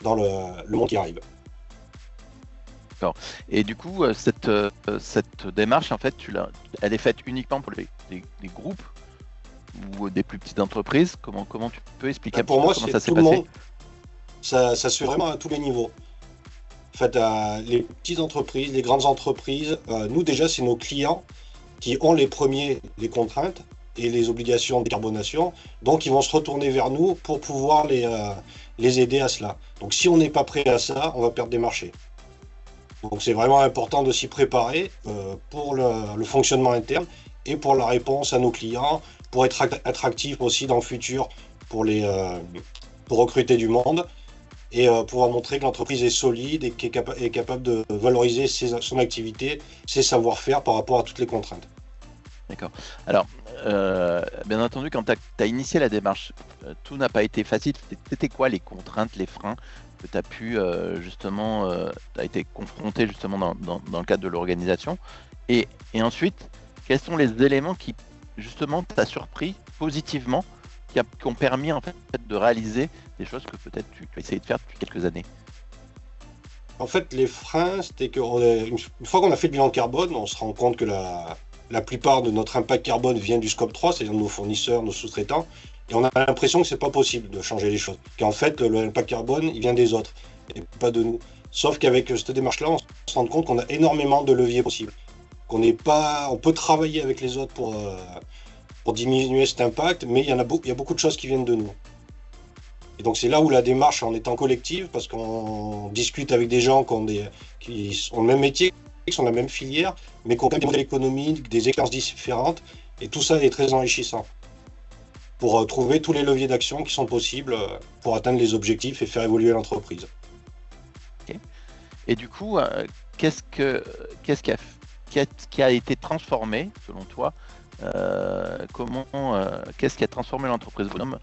dans le monde qui arrive. D'accord. Et du coup, cette démarche, en fait, elle est faite uniquement pour des groupes ou des plus petites entreprises. Comment tu peux expliquer Pour moi, comment c'est ça s'est tout le passé? monde. Ça se fait vraiment à tous les niveaux. En fait, les petites entreprises, les grandes entreprises, nous déjà, c'est nos clients qui ont les contraintes et les obligations de décarbonation. Donc, ils vont se retourner vers nous pour pouvoir les aider à cela. Donc, si on n'est pas prêt à ça, on va perdre des marchés. Donc, c'est vraiment important de s'y préparer pour le fonctionnement interne et pour la réponse à nos clients, pour être attractif aussi dans le futur pour recruter du monde et pouvoir montrer que l'entreprise est solide et qu'elle est capable de valoriser son activité, ses savoir-faire par rapport à toutes les contraintes. D'accord. Alors, bien entendu, quand tu as initié la démarche, tout n'a pas été facile. C'était quoi les contraintes, les freins que tu as pu justement, tu as été confronté justement dans le cadre de l'organisation et ensuite, quels sont les éléments qui justement t'a surpris positivement, qui ont permis en fait de réaliser des choses que peut-être tu as essayé de faire depuis quelques années? En fait, les freins, c'était qu'une fois qu'on a fait le bilan carbone, on se rend compte que la plupart de notre impact carbone vient du scope 3, c'est-à-dire de nos fournisseurs, nos sous-traitants, et on a l'impression que c'est pas possible de changer les choses. Qu'en fait, l'impact carbone, il vient des autres, et pas de nous. Sauf qu'avec cette démarche-là, on se rend compte qu'on a énormément de leviers possibles. On peut travailler avec les autres pour diminuer cet impact, mais il y a beaucoup de choses qui viennent de nous. Et donc c'est là où la démarche en étant collective, parce qu'on discute avec des gens qui ont le même métier, qui sont de la même filière, mais qui ont quand même des modèles économiques, des expériences différentes, et tout ça est très enrichissant pour trouver tous les leviers d'action qui sont possibles pour atteindre les objectifs et faire évoluer l'entreprise. Okay. Et du coup, qu'est-ce qui a été transformé selon toi? Qu'est-ce qui a transformé l'entreprise Bonhomme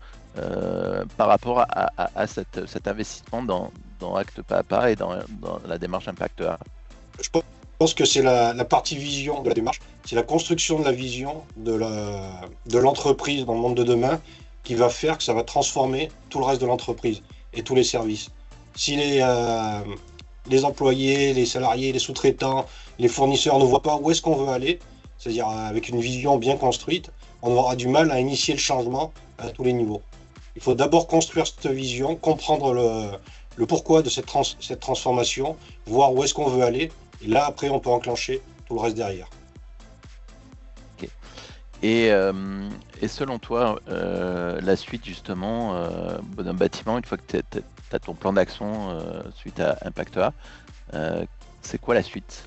par rapport à cet investissement dans Acte Pas à Pas et dans la démarche Impact A? Je pense que c'est la partie vision de la démarche, c'est la construction de la vision de l'entreprise dans le monde de demain qui va faire que ça va transformer tout le reste de l'entreprise et tous les services. Si les employés, les salariés, les sous-traitants, les fournisseurs ne voient pas où est-ce qu'on veut aller, c'est-à-dire avec une vision bien construite, on aura du mal à initier le changement à tous les niveaux. Il faut d'abord construire cette vision, comprendre le pourquoi de cette transformation, voir où est-ce qu'on veut aller, et là après on peut enclencher tout le reste derrière. Okay. Et selon toi, la suite justement, Bonhomme Bâtiment, une fois que tu as ton plan d'action suite à Impact A, c'est quoi la suite?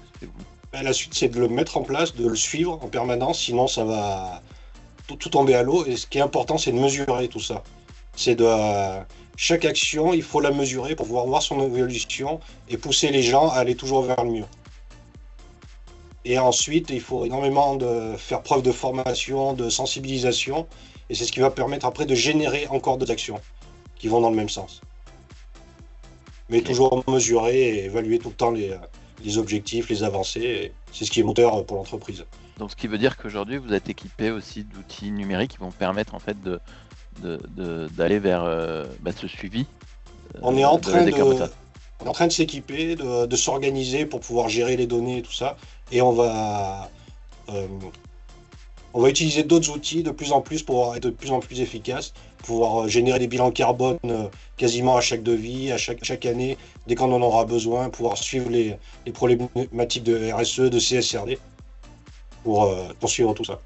La suite, c'est de le mettre en place, de le suivre en permanence, sinon ça va tout tomber à l'eau. Et ce qui est important, c'est de mesurer tout ça. Chaque action, il faut la mesurer pour pouvoir voir son évolution et pousser les gens à aller toujours vers le mieux. Et ensuite, il faut énormément faire preuve de formation, de sensibilisation, et c'est ce qui va permettre après de générer encore d'autres actions qui vont dans le même sens. Mais toujours mesurer et évaluer tout le temps les objectifs, les avancées, c'est ce qui est moteur pour l'entreprise. Donc ce qui veut dire qu'aujourd'hui vous êtes équipé aussi d'outils numériques qui vont permettre en fait d'aller vers ce suivi. On est en train de s'équiper, de s'organiser pour pouvoir gérer les données et tout ça, et on va utiliser d'autres outils de plus en plus pour être de plus en plus efficace, pouvoir générer des bilans carbone quasiment à chaque devis, à chaque année, dès qu'on en aura besoin, pouvoir suivre les problématiques de RSE, de CSRD, pour suivre tout ça.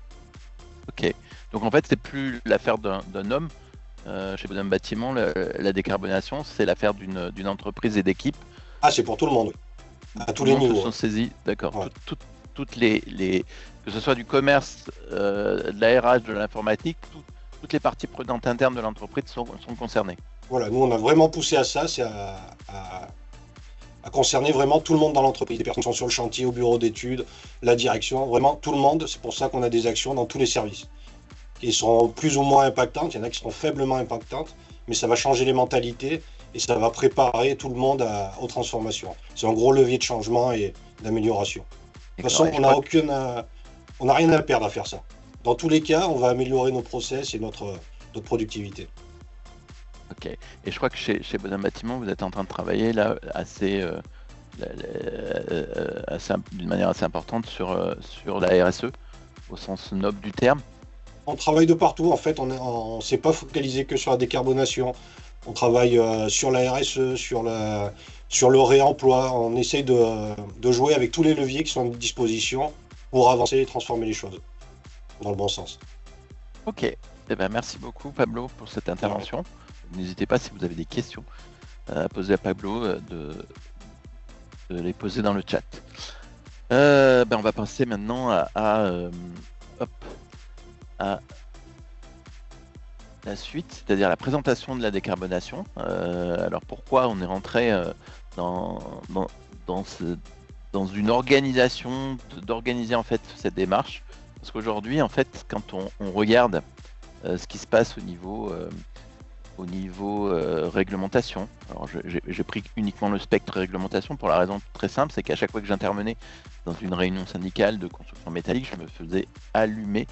Ok, donc en fait c'est plus l'affaire d'un homme chez Bonhomme Bâtiment, la décarbonation, c'est l'affaire d'une entreprise et d'équipe. Ah, c'est pour tout le monde, à tous les niveaux. Sont saisis, d'accord. Ouais. Toutes que ce soit du commerce, de la RH, de l'informatique, toutes les parties prenantes internes de l'entreprise sont concernées. Voilà, nous on a vraiment poussé à ça, c'est à concerner vraiment tout le monde dans l'entreprise. Les personnes qui sont sur le chantier, au bureau d'études, la direction, vraiment tout le monde. C'est pour ça qu'on a des actions dans tous les services. Qui sont plus ou moins impactantes, il y en a qui sont faiblement impactantes, mais ça va changer les mentalités et ça va préparer tout le monde aux transformations. C'est un gros levier de changement et d'amélioration. De toute façon, on n'a rien à perdre à faire ça. Dans tous les cas, on va améliorer nos process et notre productivité. Ok. Et je crois que chez Bonhomme Bâtiment, vous êtes en train de travailler là d'une manière assez importante sur la RSE, au sens noble du terme. On travaille de partout. En fait, on ne s'est pas focalisé que sur la décarbonation. On travaille sur la RSE, sur le réemploi. On essaye de jouer avec tous les leviers qui sont à notre disposition pour avancer et transformer les choses dans le bon sens. Ok. Eh ben, merci beaucoup, Pablo, pour cette intervention. N'hésitez pas, si vous avez des questions à poser à Pablo, de les poser dans le chat. On va passer maintenant à la suite, c'est-à-dire la présentation de la décarbonation. Alors pourquoi on est rentré dans une organisation, d'organiser en fait cette démarche? Parce qu'aujourd'hui, en fait, quand on regarde ce qui se passe au niveau réglementation. Alors j'ai pris uniquement le spectre réglementation pour la raison très simple, c'est qu'à chaque fois que j'intervenais dans une réunion syndicale de construction métallique, je me faisais allumer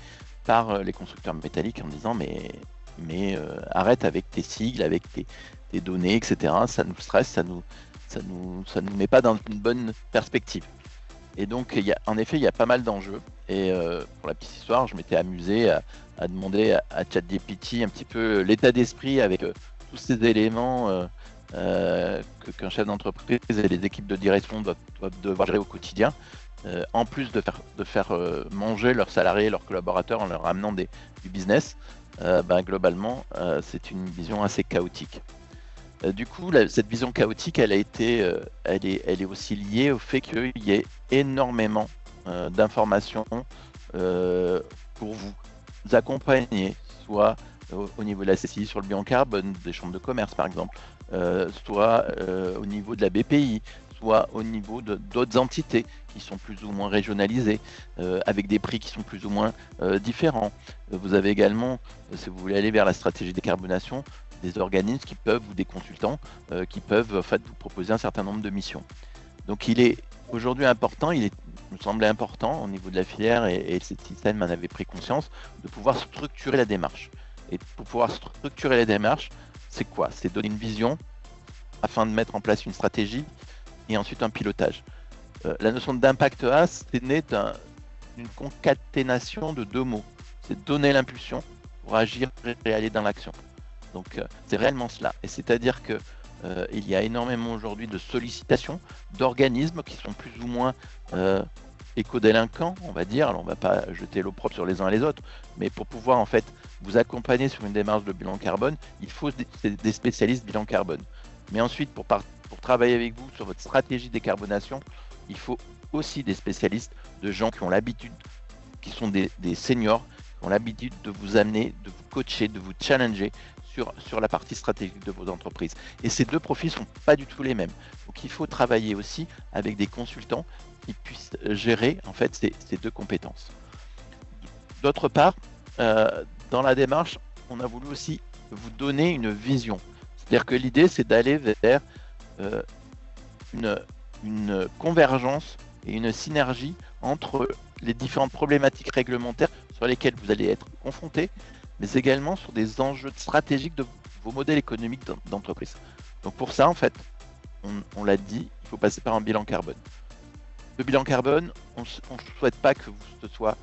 par les constructeurs métalliques en disant mais arrête avec tes sigles, avec tes données, etc. Ça nous stresse, ça nous met pas dans une bonne perspective. Et donc en effet il y a pas mal d'enjeux. Et pour la petite histoire, je m'étais amusé à demander à ChatGPT un petit peu l'état d'esprit avec tous ces éléments qu'un chef d'entreprise et les équipes de direction doivent devoir gérer au quotidien, en plus de faire manger leurs salariés, leurs collaborateurs en leur amenant du business. Globalement, c'est une vision assez chaotique. Du coup, cette vision chaotique, elle est aussi liée au fait qu'il y ait énormément d'informations pour vous accompagner, soit au niveau de la CCI sur le bilan carbone, des chambres de commerce par exemple, soit au niveau de la BPI, soit au niveau d'autres entités qui sont plus ou moins régionalisées, avec des prix qui sont plus ou moins différents. Vous avez également, si vous voulez aller vers la stratégie décarbonation, des organismes ou des consultants qui peuvent en fait vous proposer un certain nombre de missions. Donc il est aujourd'hui important, il me semblait important au niveau de la filière et cette système en avait pris conscience, de pouvoir structurer la démarche. Et pour pouvoir structurer la démarche, c'est quoi? C'est donner une vision afin de mettre en place une stratégie et ensuite un pilotage. La notion d'impact A, c'est né d'une concaténation de deux mots. C'est donner l'impulsion pour agir et aller dans l'action. Donc c'est réellement cela. Et c'est-à-dire que il y a énormément aujourd'hui de sollicitations d'organismes qui sont plus ou moins éco-délinquants, on va dire. Alors on ne va pas jeter l'eau propre sur les uns et les autres, mais pour pouvoir en fait vous accompagner sur une démarche de bilan carbone, il faut des spécialistes bilan carbone. Mais ensuite, pour travailler avec vous sur votre stratégie décarbonation, il faut aussi des spécialistes, de gens qui ont l'habitude, qui sont des seniors, qui ont l'habitude de vous amener, de vous coacher, de vous challenger sur la partie stratégique de vos entreprises. Et ces deux profils ne sont pas du tout les mêmes. Donc il faut travailler aussi avec des consultants qui puissent gérer en fait ces deux compétences. D'autre part, dans la démarche, on a voulu aussi vous donner une vision. C'est-à-dire que l'idée, c'est d'aller vers une convergence et une synergie entre les différentes problématiques réglementaires sur lesquelles vous allez être confrontés, mais également sur des enjeux stratégiques de vos modèles économiques d'entreprise. Donc pour ça, en fait, on l'a dit, il faut passer par un bilan carbone. Le bilan carbone, on ne souhaite pas que ce soit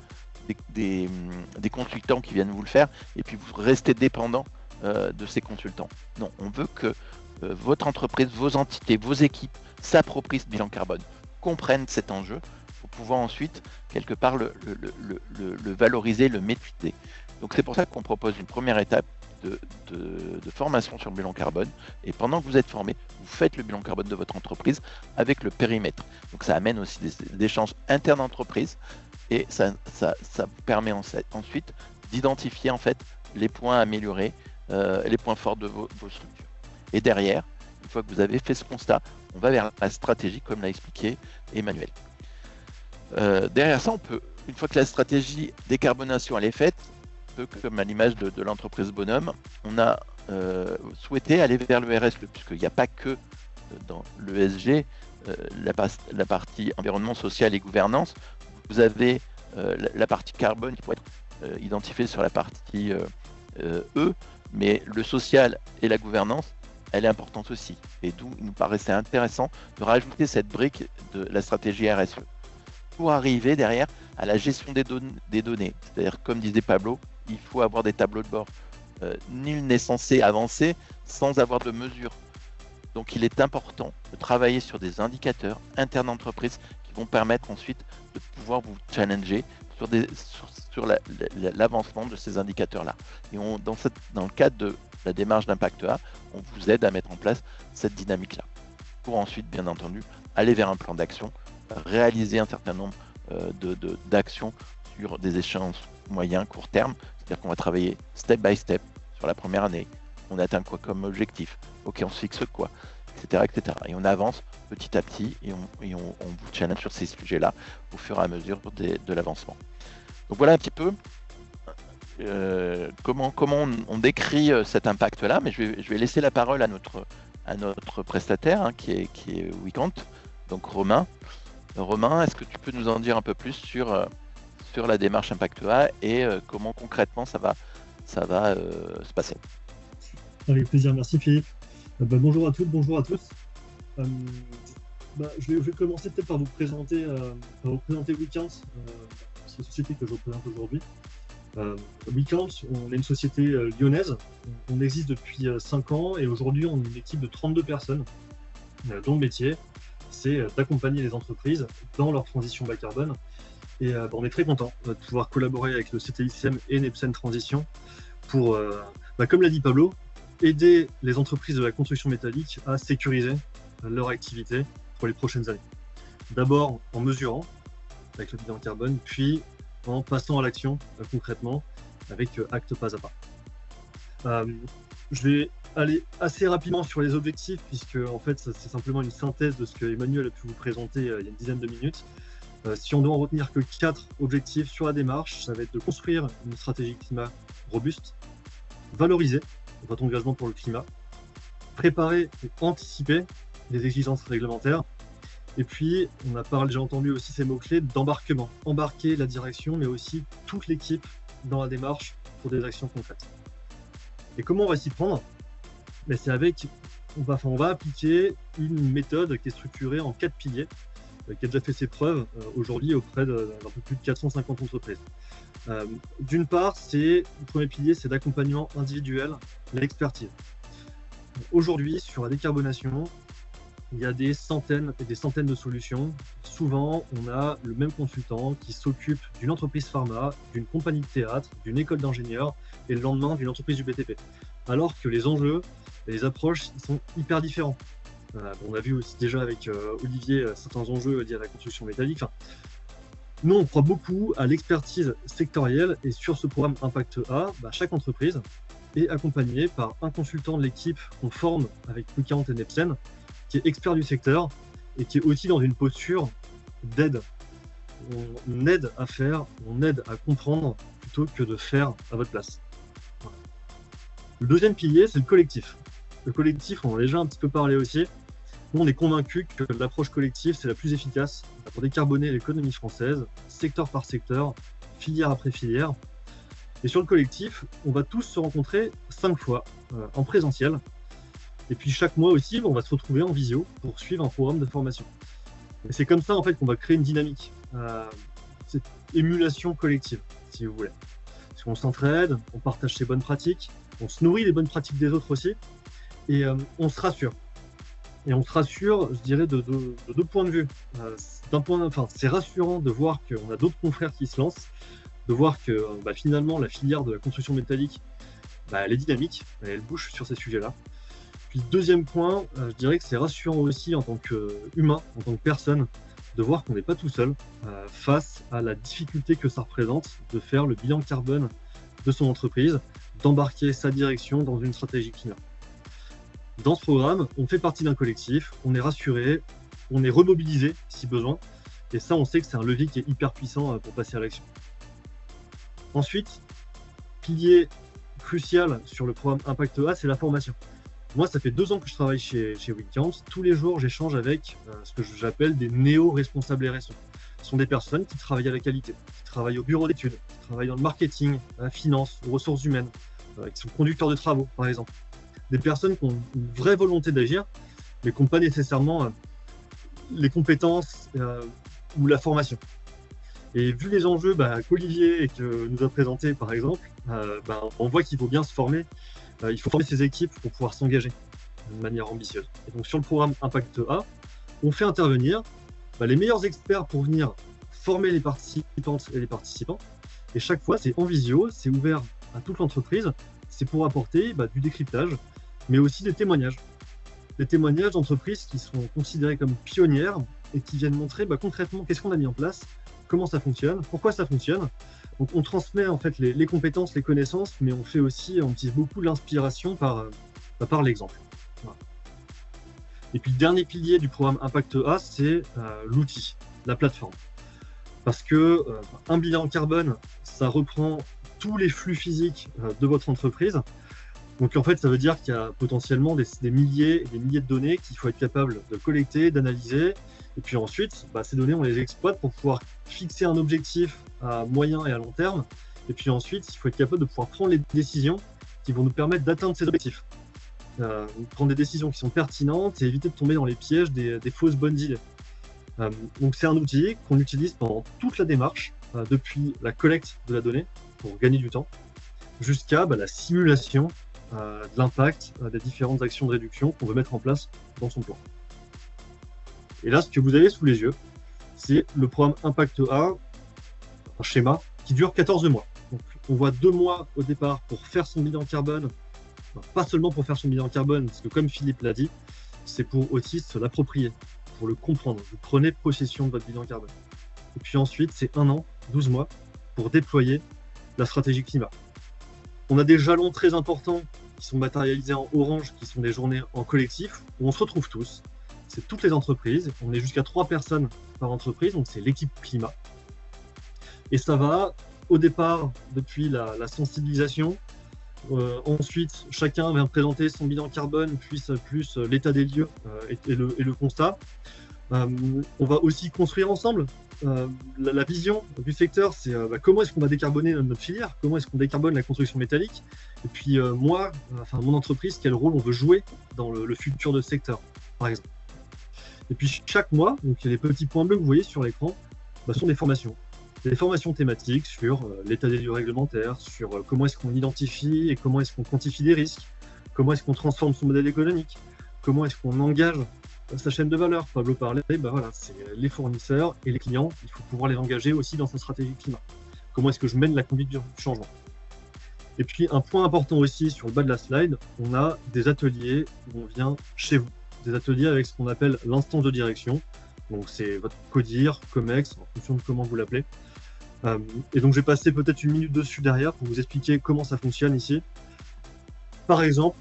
des consultants qui viennent vous le faire et puis vous restez dépendant de ces consultants. Non, on veut que votre entreprise, vos entités, vos équipes s'approprient ce bilan carbone, comprennent cet enjeu pour pouvoir ensuite, quelque part, le valoriser, le maîtriser. Donc c'est pour ça qu'on propose une première étape de formation sur le bilan carbone. Et pendant que vous êtes formé, vous faites le bilan carbone de votre entreprise avec le périmètre. Donc ça amène aussi des échanges internes d'entreprise et ça permet ensuite d'identifier en fait les points à améliorer, les points forts de vos structures. Et derrière, une fois que vous avez fait ce constat, on va vers la stratégie, comme l'a expliqué Emmanuel. Derrière ça, on peut, une fois que la stratégie décarbonation elle est faite, un peu comme à l'image de l'entreprise Bonhomme, on a souhaité aller vers le RSE, puisqu'il n'y a pas que dans l'ESG, la partie environnement, social et gouvernance. Vous avez la partie carbone qui pourrait être identifiée sur la partie E, mais le social et la gouvernance, elle est importante aussi. Et d'où il nous paraissait intéressant de rajouter cette brique de la stratégie RSE pour arriver derrière à la gestion des données. C'est-à-dire, comme disait Pablo, il faut avoir des tableaux de bord. Nul n'est censé avancer sans avoir de mesures. Donc il est important de travailler sur des indicateurs internes d'entreprise qui vont permettre ensuite de pouvoir vous challenger sur l'avancement de ces indicateurs-là. Et dans le cadre de la démarche d'impact A, on vous aide à mettre en place cette dynamique-là. Pour ensuite, bien entendu, aller vers un plan d'action, réaliser un certain nombre d'actions sur des échéances moyens, court terme. C'est-à-dire qu'on va travailler step by step sur la première année. On atteint quoi comme objectif? Ok, on se fixe quoi, etc., etc. Et on avance petit à petit et on vous challenge sur ces sujets-là au fur et à mesure de l'avancement. Donc voilà un petit peu comment on décrit cet impact-là, mais je vais laisser la parole à notre prestataire hein, qui est WeCount, donc Romain. Romain, est-ce que tu peux nous en dire un peu plus sur la démarche Impact A et comment concrètement ça va se passer? Avec plaisir, merci Philippe. Bonjour à toutes, bonjour à tous. Je vais commencer peut-être par vous présenter WeCount, c'est la société que je représente aujourd'hui. WeCount, on est une société lyonnaise, on existe depuis 5 ans et aujourd'hui on est une équipe de 32 personnes dont le métier c'est d'accompagner les entreprises dans leur transition bas carbone. Et on est très content de pouvoir collaborer avec le CTICM et Nepsen Transition pour, comme l'a dit Pablo, aider les entreprises de la construction métallique à sécuriser leur activité pour les prochaines années. D'abord en mesurant avec le bilan carbone, puis en passant à l'action concrètement avec acte pas à pas. Je vais aller assez rapidement sur les objectifs puisque en fait c'est simplement une synthèse de ce que Emmanuel a pu vous présenter il y a une dizaine de minutes. Si on doit en retenir que 4 objectifs sur la démarche, ça va être de construire une stratégie climat robuste, valoriser votre engagement pour le climat, préparer et anticiper les exigences réglementaires, et puis on a déjà entendu aussi ces mots-clés d'embarquement, embarquer la direction mais aussi toute l'équipe dans la démarche pour des actions concrètes. Et comment on va s'y prendre? C'est on va appliquer une méthode qui est structurée en 4 piliers, qui a déjà fait ses preuves aujourd'hui auprès d'un peu plus de 450 entreprises. D'une part, le premier pilier, c'est d'accompagnement individuel, l'expertise. Aujourd'hui, sur la décarbonation, il y a des centaines et des centaines de solutions. Souvent, on a le même consultant qui s'occupe d'une entreprise pharma, d'une compagnie de théâtre, d'une école d'ingénieurs et le lendemain d'une entreprise du BTP. Alors que les enjeux et les approches sont hyper différents. On a vu aussi déjà avec Olivier certains enjeux liés à la construction métallique. Nous, on croit beaucoup à l'expertise sectorielle et sur ce programme Impact A, chaque entreprise est accompagnée par un consultant de l'équipe qu'on forme avec WeCount et Nepsen, qui est expert du secteur et qui est aussi dans une posture d'aide. On aide à faire, on aide à comprendre plutôt que de faire à votre place. Voilà. Le deuxième pilier, c'est le collectif. Le collectif, on en a déjà un petit peu parlé aussi. Nous, on est convaincus que l'approche collective, c'est la plus efficace pour décarboner l'économie française, secteur par secteur, filière après filière. Et sur le collectif, on va tous se rencontrer 5 fois en présentiel. Et puis chaque mois aussi, on va se retrouver en visio pour suivre un programme de formation. Et c'est comme ça en fait qu'on va créer une dynamique, cette émulation collective, si vous voulez. Parce qu'on s'entraide, on partage ses bonnes pratiques, on se nourrit des bonnes pratiques des autres aussi, et on se rassure. Et on se rassure, je dirais, de 2 points de vue. C'est rassurant de voir qu'on a d'autres confrères qui se lancent, de voir que finalement la filière de la construction métallique elle est dynamique, elle bouge sur ces sujets-là. Puis deuxième point, je dirais que c'est rassurant aussi en tant qu'humain, en tant que personne, de voir qu'on n'est pas tout seul face à la difficulté que ça représente de faire le bilan carbone de son entreprise, d'embarquer sa direction dans une stratégie climat. Dans ce programme, on fait partie d'un collectif, on est rassuré, on est remobilisé si besoin, et ça, on sait que c'est un levier qui est hyper puissant pour passer à l'action. Ensuite, pilier crucial sur le programme Impact A, c'est la formation. Moi, ça fait 2 ans que je travaille chez WinCamps. Tous les jours, j'échange avec ce que j'appelle des néo-responsables RSE. Ce sont des personnes qui travaillent à la qualité, qui travaillent au bureau d'études, qui travaillent dans le marketing, à la finance, aux ressources humaines, qui sont conducteurs de travaux, par exemple. Des personnes qui ont une vraie volonté d'agir, mais qui n'ont pas nécessairement les compétences ou la formation. Et vu les enjeux qu'Olivier nous a présentés, par exemple, on voit qu'il faut bien se former. Il faut former ses équipes pour pouvoir s'engager de manière ambitieuse. Et donc sur le programme Impact A, on fait intervenir les meilleurs experts pour venir former les participantes et les participants. Et chaque fois, c'est en visio, c'est ouvert à toute l'entreprise. C'est pour apporter du décryptage, mais aussi des témoignages. Des témoignages d'entreprises qui sont considérées comme pionnières et qui viennent montrer concrètement qu'est-ce qu'on a mis en place, comment ça fonctionne, pourquoi ça fonctionne. Donc on transmet en fait les compétences, les connaissances, mais on utilise beaucoup l'inspiration par l'exemple. Voilà. Et puis le dernier pilier du programme Impact A, c'est l'outil, la plateforme. Parce que un bilan carbone, ça reprend tous les flux physiques de votre entreprise. Donc en fait, ça veut dire qu'il y a potentiellement des milliers et des milliers de données qu'il faut être capable de collecter, d'analyser. Et puis ensuite, ces données, on les exploite pour pouvoir fixer un objectif à moyen et à long terme. Et puis ensuite, il faut être capable de pouvoir prendre les décisions qui vont nous permettre d'atteindre ces objectifs. Prendre des décisions qui sont pertinentes et éviter de tomber dans les pièges des fausses bonnes idées. Donc c'est un outil qu'on utilise pendant toute la démarche, depuis la collecte de la donnée pour gagner du temps, jusqu'à la simulation de l'impact des différentes actions de réduction qu'on veut mettre en place dans son plan. Et là, ce que vous avez sous les yeux, c'est le programme Impact A, un schéma qui dure 14 mois. Donc, on voit 2 mois au départ pour faire son bilan carbone, pas seulement pour faire son bilan carbone, parce que comme Philippe l'a dit, c'est pour aussi se l'approprier, pour le comprendre. Vous prenez possession de votre bilan carbone. Et puis ensuite, c'est 1 an, 12 mois, pour déployer la stratégie climat. On a des jalons très importants qui sont matérialisés en orange, qui sont des journées en collectif, où on se retrouve tous. C'est toutes les entreprises. On est jusqu'à 3 personnes par entreprise, donc c'est l'équipe climat. Et ça va, au départ, depuis la sensibilisation. Ensuite, chacun vient présenter son bilan carbone, puis plus l'état des lieux et le constat. On va aussi construire ensemble la vision du secteur, c'est comment est-ce qu'on va décarboner notre filière, comment est-ce qu'on décarbone la construction métallique, et puis mon entreprise, quel rôle on veut jouer dans le futur de ce secteur, par exemple. Et puis chaque mois, donc les petits points bleus que vous voyez sur l'écran, sont des formations. Des formations thématiques sur l'état des lieux réglementaires, sur comment est-ce qu'on identifie et comment est-ce qu'on quantifie des risques, comment est-ce qu'on transforme son modèle économique, comment est-ce qu'on engage sa chaîne de valeur. Pablo parlait, c'est les fournisseurs et les clients, il faut pouvoir les engager aussi dans sa stratégie climat. Comment est-ce que je mène la conduite du changement. Et puis un point important aussi sur le bas de la slide, on a des ateliers où on vient chez vous. Des ateliers avec ce qu'on appelle l'instance de direction. Donc c'est votre CODIR, COMEX, en fonction de comment vous l'appelez. Et donc je vais passer peut-être 1 minute dessus derrière pour vous expliquer comment ça fonctionne ici. Par exemple,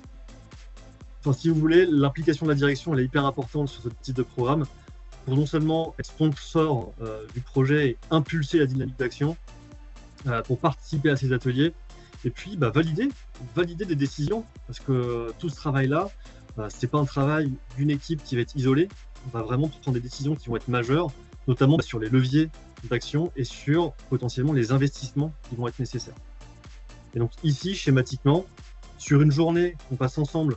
si vous voulez, l'implication de la direction elle est hyper importante sur ce type de programme pour non seulement être sponsor du projet et impulser la dynamique d'action, pour participer à ces ateliers et puis valider des décisions, parce que tout ce travail-là, c'est pas un travail d'une équipe qui va être isolée. On va vraiment prendre des décisions qui vont être majeures, notamment sur les leviers d'action et sur potentiellement les investissements qui vont être nécessaires. Et donc ici, schématiquement, sur une journée qu'on passe ensemble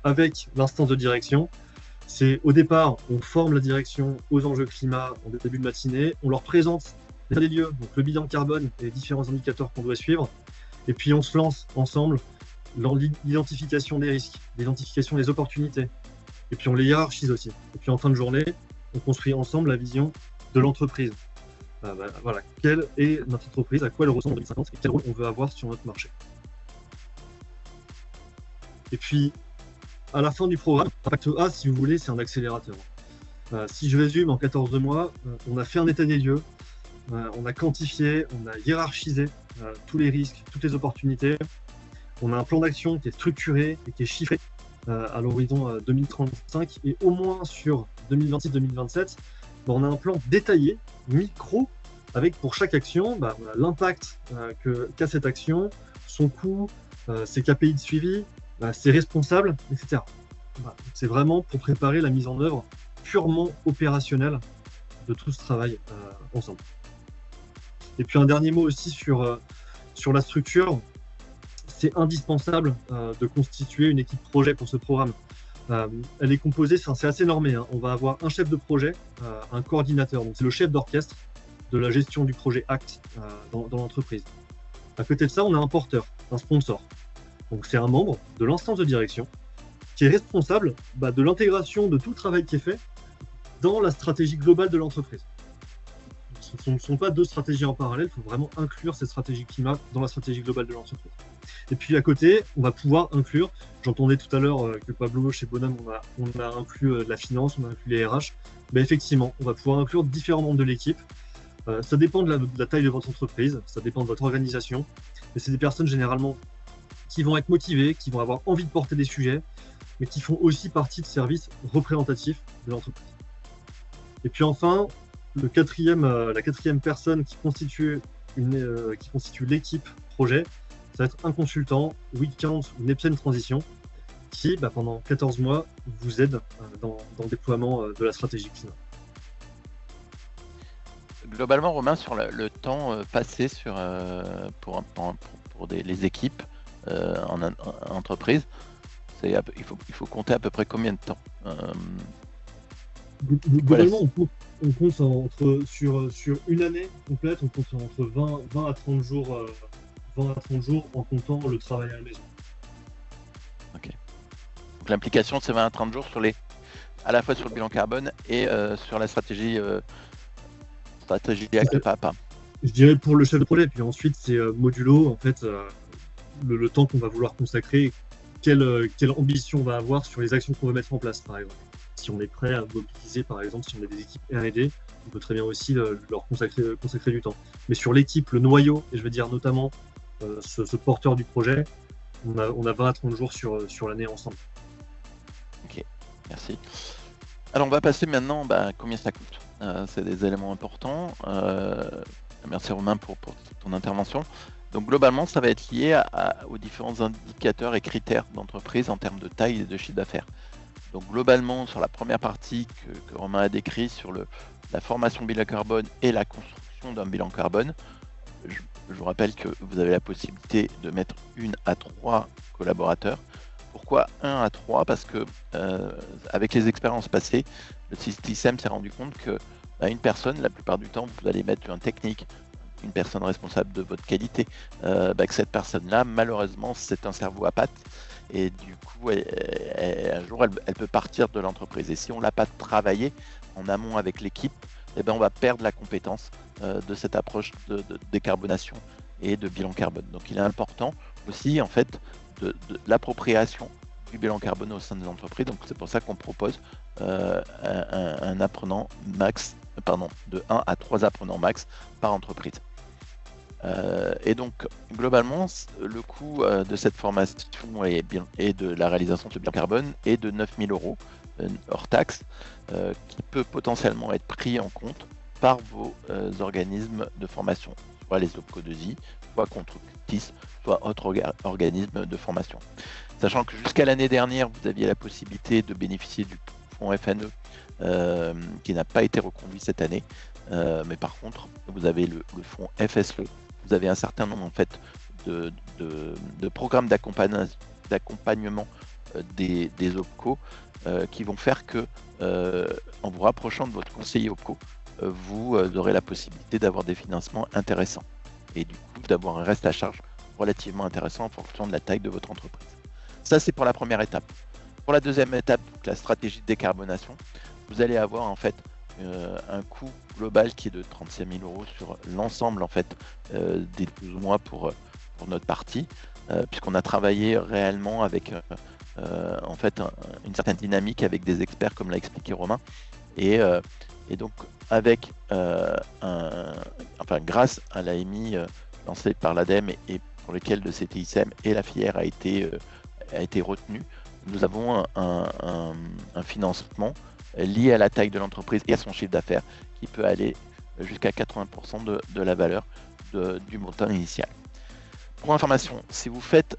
avec l'instance de direction, c'est au départ, on forme la direction aux enjeux climat en début de matinée, on leur présente l'état des lieux, donc le bilan carbone et les différents indicateurs qu'on doit suivre, et puis on se lance ensemble dans l'identification des risques, l'identification des opportunités, et puis on les hiérarchise aussi. Et puis en fin de journée, on construit ensemble la vision de l'entreprise. voilà, quelle est notre entreprise, à quoi elle ressemble en 2050 et quel rôle on veut avoir sur notre marché. Et puis, à la fin du programme, Impact A, si vous voulez, c'est un accélérateur. Si je résume, en 14 mois, on a fait un état des lieux, on a quantifié, on a hiérarchisé tous les risques, toutes les opportunités. On a un plan d'action qui est structuré et qui est chiffré à l'horizon 2035 et au moins sur 2026-2027, on a un plan détaillé, micro, avec pour chaque action l'impact qu'a cette action, son coût, ses KPI de suivi, ses responsables, etc. C'est vraiment pour préparer la mise en œuvre purement opérationnelle de tout ce travail ensemble. Et puis un dernier mot aussi sur la structure. C'est indispensable de constituer une équipe projet pour ce programme. Elle est composée, c'est assez normé, hein. On va avoir un chef de projet, un coordinateur, donc c'est le chef d'orchestre de la gestion du projet ACT dans l'entreprise. À côté de ça, on a un porteur, un sponsor. Donc c'est un membre de l'instance de direction qui est responsable de l'intégration de tout le travail qui est fait dans la stratégie globale de l'entreprise. Ce ne sont pas deux stratégies en parallèle, il faut vraiment inclure ces stratégies climat dans la stratégie globale de l'entreprise. Et puis à côté, on va pouvoir inclure, j'entendais tout à l'heure que Pablo chez Bonhomme, on a inclus la finance, on a inclus les RH, effectivement, on va pouvoir inclure différents membres de l'équipe. Ça dépend de la taille de votre entreprise, ça dépend de votre organisation, mais c'est des personnes généralement qui vont être motivées, qui vont avoir envie de porter des sujets, mais qui font aussi partie de services représentatifs de l'entreprise. Et puis enfin, la quatrième personne qui constitue l'équipe projet, ça va être un consultant, Weekend ou Neptune Transition, qui, pendant 14 mois, vous aide dans le déploiement de la stratégie climat. Globalement, Romain, sur le temps passé pour les équipes en entreprise, il faut compter à peu près combien de temps Globalement, on compte sur une année complète, on compte entre 20 à 30 jours. 20 à 30 jours en comptant le travail à la maison. Ok. Donc l'implication, c'est 20 à 30 jours à la fois sur le bilan carbone et sur la stratégie acte pas à pas. Je dirais pour le chef de projet, puis ensuite c'est modulo, en fait, le temps qu'on va vouloir consacrer, quelle ambition on va avoir sur les actions qu'on veut mettre en place, par exemple. Si on est prêt à mobiliser, par exemple, si on a des équipes R&D, on peut très bien aussi leur consacrer du temps. Mais sur l'équipe, le noyau, et je veux dire notamment ce porteur du projet, on a 20 à 30 jours sur l'année ensemble. Ok, merci. Alors on va passer maintenant combien ça coûte. C'est des éléments importants. Merci Romain pour ton intervention. Donc globalement, ça va être lié aux différents indicateurs et critères d'entreprise en termes de taille et de chiffre d'affaires. Donc globalement, sur la première partie que Romain a décrit sur la formation bilan carbone et la construction d'un bilan carbone, je vous rappelle que vous avez la possibilité de mettre 1 à 3 collaborateurs. Pourquoi 1 à 3 ? Parce que avec les expériences passées, le système s'est rendu compte que une personne, la plupart du temps, vous allez mettre un technique, une personne responsable de votre qualité, que cette personne-là, malheureusement, c'est un cerveau à pattes. Et du coup, un jour, elle peut partir de l'entreprise. Et si on ne l'a pas travaillé en amont avec l'équipe, on va perdre la compétence de cette approche de décarbonation et de bilan carbone. Donc, il est important aussi, en fait, de l'appropriation du bilan carbone au sein de l'entreprise. Donc, c'est pour ça qu'on propose un apprenant max, de 1 à 3 apprenants max par entreprise. Et donc, globalement, le coût de cette formation et de la réalisation de ce bilan carbone est de 9 000 € hors taxe, qui peut potentiellement être pris en compte par vos organismes de formation, soit les OPCO2I, soit Constructis, soit autres organismes de formation. Sachant que jusqu'à l'année dernière, vous aviez la possibilité de bénéficier du fonds FNE qui n'a pas été reconduit cette année, mais par contre, vous avez le fonds FSE. Vous avez un certain nombre en fait de programmes d'accompagnement des OPCO qui vont faire que, en vous rapprochant de votre conseiller OPCO, vous aurez la possibilité d'avoir des financements intéressants et du coup d'avoir un reste à charge relativement intéressant en fonction de la taille de votre entreprise. Ça, c'est pour la première étape. Pour la deuxième étape, la stratégie de décarbonation, vous allez avoir en fait un coût global qui est de 35 000 € sur l'ensemble en fait des 12 mois pour notre partie, puisqu'on a travaillé réellement avec en fait une certaine dynamique avec des experts comme l'a expliqué Romain, et donc avec grâce à l'AMI lancée par l'ADEME et pour lequel le CTICM et la filière a été retenu, nous avons un financement lié à la taille de l'entreprise et à son chiffre d'affaires qui peut aller jusqu'à 80% de la valeur du montant initial. Pour information, si vous faites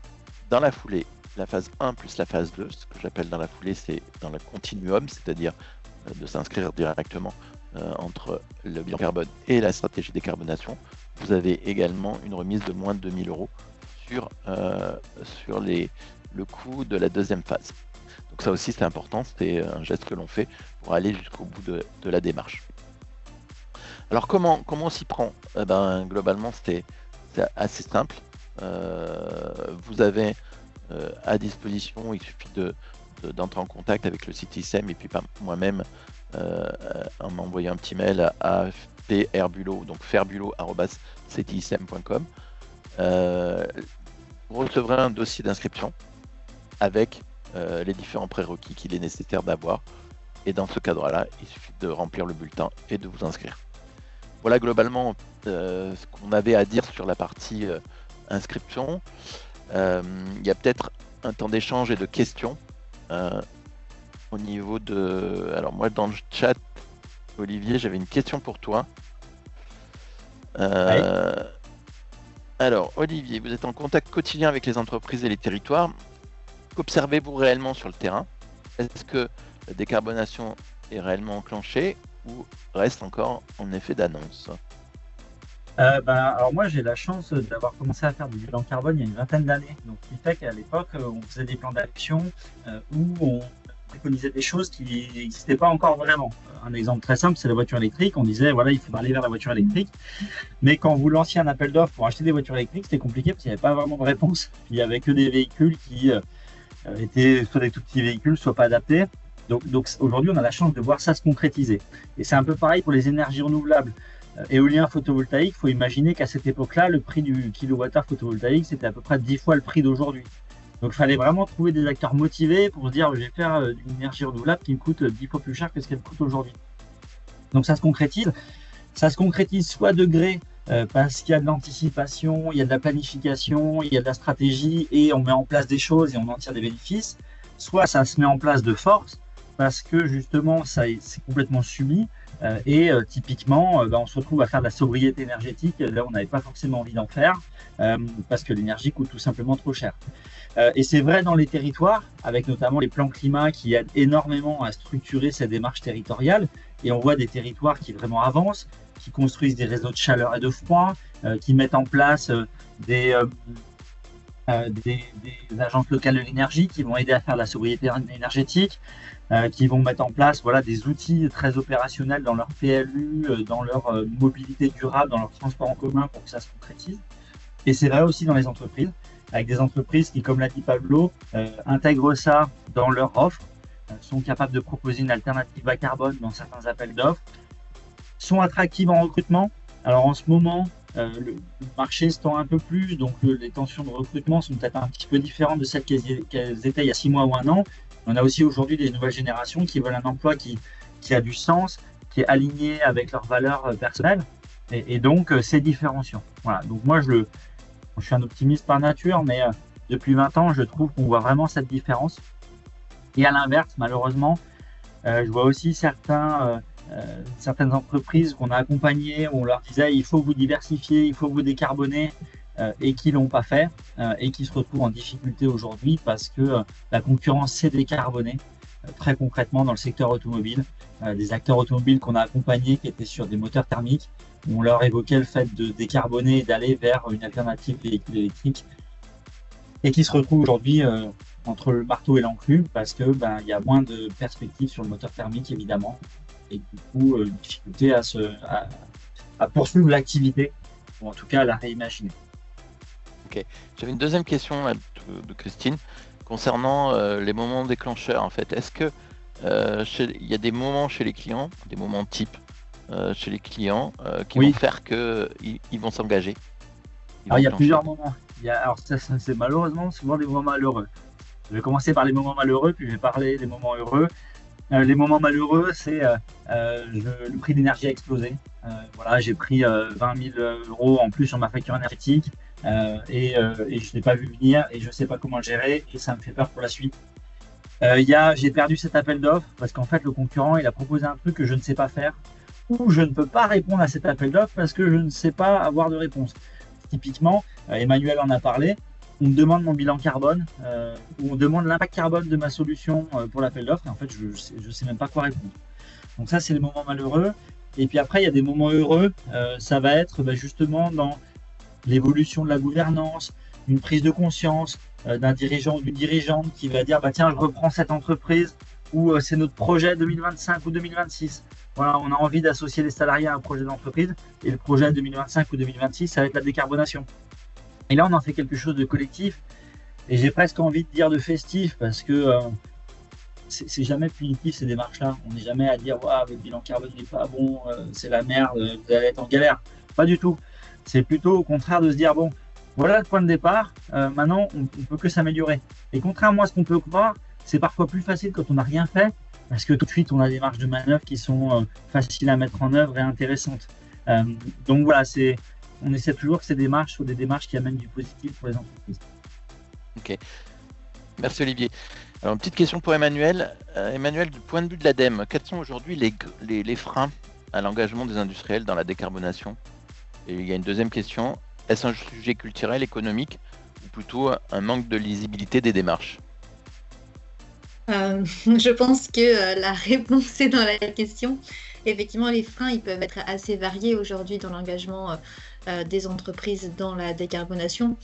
dans la foulée la phase 1 plus la phase 2, ce que j'appelle dans la foulée, c'est dans le continuum, c'est-à-dire de s'inscrire directement entre le bilan carbone et la stratégie décarbonation, vous avez également une remise de moins de 2 000 € sur le coût de la deuxième phase. Donc ça aussi c'est important, c'est un geste que l'on fait pour aller jusqu'au bout de la démarche. Alors comment on s'y prend? Globalement c'est assez simple. Vous avez à disposition, il suffit d'entrer en contact avec le CTICM et puis moi-même en m'envoyant un petit mail à ferbulot, donc ferbulot@cticm.com. Vous recevrez un dossier d'inscription avec les différents prérequis qu'il est nécessaire d'avoir, et dans ce cadre-là, il suffit de remplir le bulletin et de vous inscrire. Voilà globalement ce qu'on avait à dire sur la partie inscription. Il y a peut-être un temps d'échange et de questions au niveau de... Alors moi dans le chat, Olivier, j'avais une question pour toi. Alors Olivier, vous êtes en contact quotidien avec les entreprises et les territoires. Qu'observez-vous réellement sur le terrain? Est-ce que la décarbonation est réellement enclenchée ou reste encore en effet d'annonce? Alors moi j'ai la chance d'avoir commencé à faire du bilan carbone il y a une vingtaine d'années. Donc ce qui fait qu'à l'époque on faisait des plans d'action où on préconisait des choses qui n'existaient pas encore vraiment. Un exemple très simple, c'est la voiture électrique. On disait voilà, il faudra aller vers la voiture électrique. Mais quand vous lanciez un appel d'offres pour acheter des voitures électriques, c'était compliqué parce qu'il n'y avait pas vraiment de réponse. Il n'y avait que des véhicules qui étaient soit des tout petits véhicules, soit pas adaptés. Donc aujourd'hui on a la chance de voir ça se concrétiser. Et c'est un peu pareil pour les énergies renouvelables. Éolien photovoltaïque, il faut imaginer qu'à cette époque-là, le prix du kilowattheure photovoltaïque, c'était à peu près 10 fois le prix d'aujourd'hui. Donc il fallait vraiment trouver des acteurs motivés pour se dire je vais faire une énergie renouvelable qui me coûte 10 fois plus cher que ce qu'elle coûte aujourd'hui. Donc ça se concrétise. Ça se concrétise soit de gré parce qu'il y a de l'anticipation, il y a de la planification, il y a de la stratégie et on met en place des choses et on en tire des bénéfices. Soit ça se met en place de force parce que justement c'est complètement subi. Typiquement, on se retrouve à faire de la sobriété énergétique. Là, on n'avait pas forcément envie d'en faire parce que l'énergie coûte tout simplement trop cher. Et c'est vrai dans les territoires, avec notamment les plans climat qui aident énormément à structurer cette démarche territoriale. Et on voit des territoires qui vraiment avancent, qui construisent des réseaux de chaleur et de froid, qui mettent en place des agences locales de l'énergie qui vont aider à faire de la sobriété énergétique, qui vont mettre en place des outils très opérationnels dans leur PLU, dans leur mobilité durable, dans leur transport en commun pour que ça se concrétise. Et c'est vrai aussi dans les entreprises, avec des entreprises qui, comme l'a dit Pablo, intègrent ça dans leur offre, sont capables de proposer une alternative bas carbone dans certains appels d'offres, sont attractives en recrutement. Alors en ce moment, le marché se tend un peu plus, donc les tensions de recrutement sont peut-être un petit peu différentes de celles qu'elles étaient il y a 6 mois ou 1 an. On a aussi aujourd'hui des nouvelles générations qui veulent un emploi qui a du sens, qui est aligné avec leurs valeurs personnelles, et donc c'est différenciant. Voilà. Donc moi je suis un optimiste par nature, mais depuis 20 ans je trouve qu'on voit vraiment cette différence. Et à l'inverse, malheureusement, je vois aussi certaines entreprises qu'on a accompagnées où on leur disait il faut vous diversifier, il faut vous décarboner, et qui l'ont pas fait et qui se retrouvent en difficulté aujourd'hui parce que la concurrence s'est décarbonée très concrètement dans le secteur automobile. Des acteurs automobiles qu'on a accompagnés qui étaient sur des moteurs thermiques, où on leur évoquait le fait de décarboner et d'aller vers une alternative véhicule électrique et qui se retrouvent aujourd'hui entre le marteau et l'enclume parce que il y a moins de perspectives sur le moteur thermique évidemment, et du coup difficulté à poursuivre l'activité, ou en tout cas à la réimaginer. Ok, j'avais une deuxième question de Christine concernant les moments déclencheurs en fait. Est-ce que il y a des moments chez les clients, des moments type chez les clients qui Oui. vont faire qu'ils vont s'engager. Alors, il y a enclencher. plusieurs moments. Alors, ça, c'est malheureusement souvent des moments malheureux. Je vais commencer par les moments malheureux, puis je vais parler des moments heureux. Les moments malheureux, c'est le prix d'énergie a explosé. Voilà, j'ai pris 20 000 euros en plus sur ma facture énergétique et je ne l'ai pas vu venir et je ne sais pas comment le gérer et ça me fait peur pour la suite. J'ai perdu cet appel d'offres parce qu'en fait, le concurrent, il a proposé un truc que je ne sais pas faire ou je ne peux pas répondre à cet appel d'offres parce que je ne sais pas avoir de réponse. Typiquement, Emmanuel en a parlé, on me demande mon bilan carbone, ou on demande l'impact carbone de ma solution pour l'appel d'offres, et en fait, je sais même pas quoi répondre. Donc ça, c'est les moments malheureux. Et puis après, il y a des moments heureux. Ça va être justement dans l'évolution de la gouvernance, une prise de conscience d'un dirigeant ou d'une dirigeante qui va dire, tiens, je reprends cette entreprise, ou c'est notre projet 2025 ou 2026. Voilà, on a envie d'associer les salariés à un projet d'entreprise, et le projet 2025 ou 2026, ça va être la décarbonation. Et là, on en fait quelque chose de collectif. Et j'ai presque envie de dire de festif parce que c'est jamais punitif ces démarches-là. On n'est jamais à dire votre bilan carbone n'est pas bon, c'est la merde, vous allez être en galère. Pas du tout. C'est plutôt au contraire de se dire voilà le point de départ. Maintenant, on peut que s'améliorer. Et contrairement à ce qu'on peut croire, c'est parfois plus facile quand on n'a rien fait parce que tout de suite, on a des marges de manœuvre qui sont faciles à mettre en œuvre et intéressantes. Donc voilà, on essaie toujours que ces démarches soient des démarches qui amènent du positif pour les entreprises. Ok. Merci Olivier. Alors, une petite question pour Emmanuel. Emmanuel, du point de vue de l'ADEME, quels sont aujourd'hui les freins à l'engagement des industriels dans la décarbonation? Et il y a une deuxième question. Est-ce un sujet culturel, économique, ou plutôt un manque de lisibilité des démarches? Je pense que la réponse est dans la question. Effectivement, les freins, ils peuvent être assez variés aujourd'hui dans l'engagement des entreprises dans la décarbonation.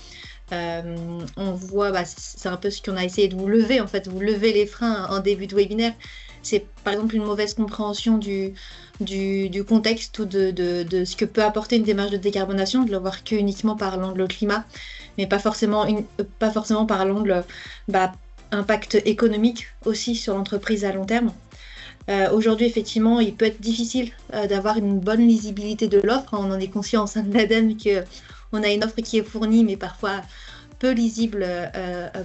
On voit, c'est un peu ce qu'on a essayé de vous lever, en fait, vous levez les freins en début de webinaire. C'est par exemple une mauvaise compréhension du contexte ou de ce que peut apporter une démarche de décarbonation, de le voir que uniquement par l'angle climat, mais pas forcément par l'angle impact économique aussi sur l'entreprise à long terme. Aujourd'hui, effectivement, il peut être difficile d'avoir une bonne lisibilité de l'offre. On en est conscient au sein de l'ADEME qu'on a une offre qui est fournie, mais parfois peu lisible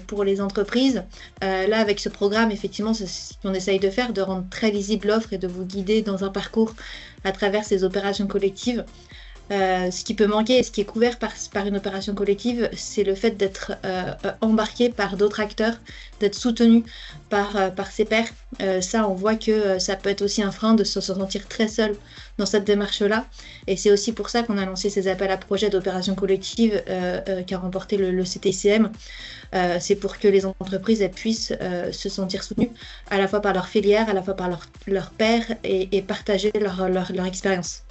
pour les entreprises. Là, avec ce programme, effectivement, c'est ce qu'on essaye de faire, de rendre très lisible l'offre et de vous guider dans un parcours à travers ces opérations collectives. Ce qui peut manquer et ce qui est couvert par une opération collective, c'est le fait d'être embarqué par d'autres acteurs, d'être soutenu par ses pairs. Ça, on voit que ça peut être aussi un frein de se sentir très seul dans cette démarche-là. Et c'est aussi pour ça qu'on a lancé ces appels à projets d'opération collective qu'a remporté le CTICM. C'est pour que les entreprises elles puissent se sentir soutenues à la fois par leur filière, à la fois par leurs pairs et partager leur expérience.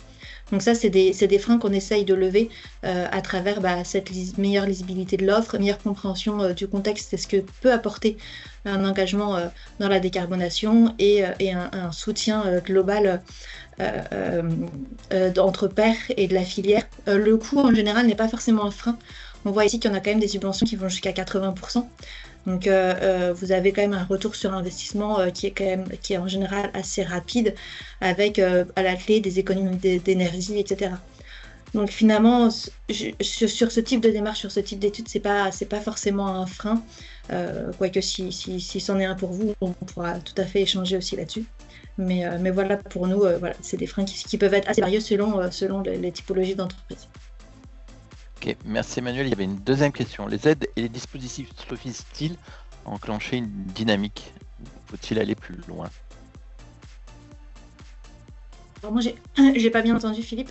Donc ça, c'est des freins qu'on essaye de lever à travers cette meilleure lisibilité de l'offre, meilleure compréhension du contexte et ce que peut apporter un engagement dans la décarbonation et un soutien global entre pairs et de la filière. Le coût, en général, n'est pas forcément un frein. On voit ici qu'il y en a quand même des subventions qui vont jusqu'à 80%. Donc, vous avez quand même un retour sur investissement qui est en général assez rapide, avec à la clé des économies d'énergie, etc. Donc, finalement, sur ce type de démarche, sur ce type d'études, c'est pas forcément un frein. Quoique si c'en est un pour vous, on pourra tout à fait échanger aussi là-dessus. Mais voilà, pour nous, voilà, c'est des freins qui peuvent être assez variés selon les typologies d'entreprise. Ok, merci Emmanuel. Il y avait une deuxième question. Les aides et les dispositifs suffisent-ils à enclencher une dynamique? Faut-il aller plus loin? Alors moi, j'ai pas bien entendu, Philippe.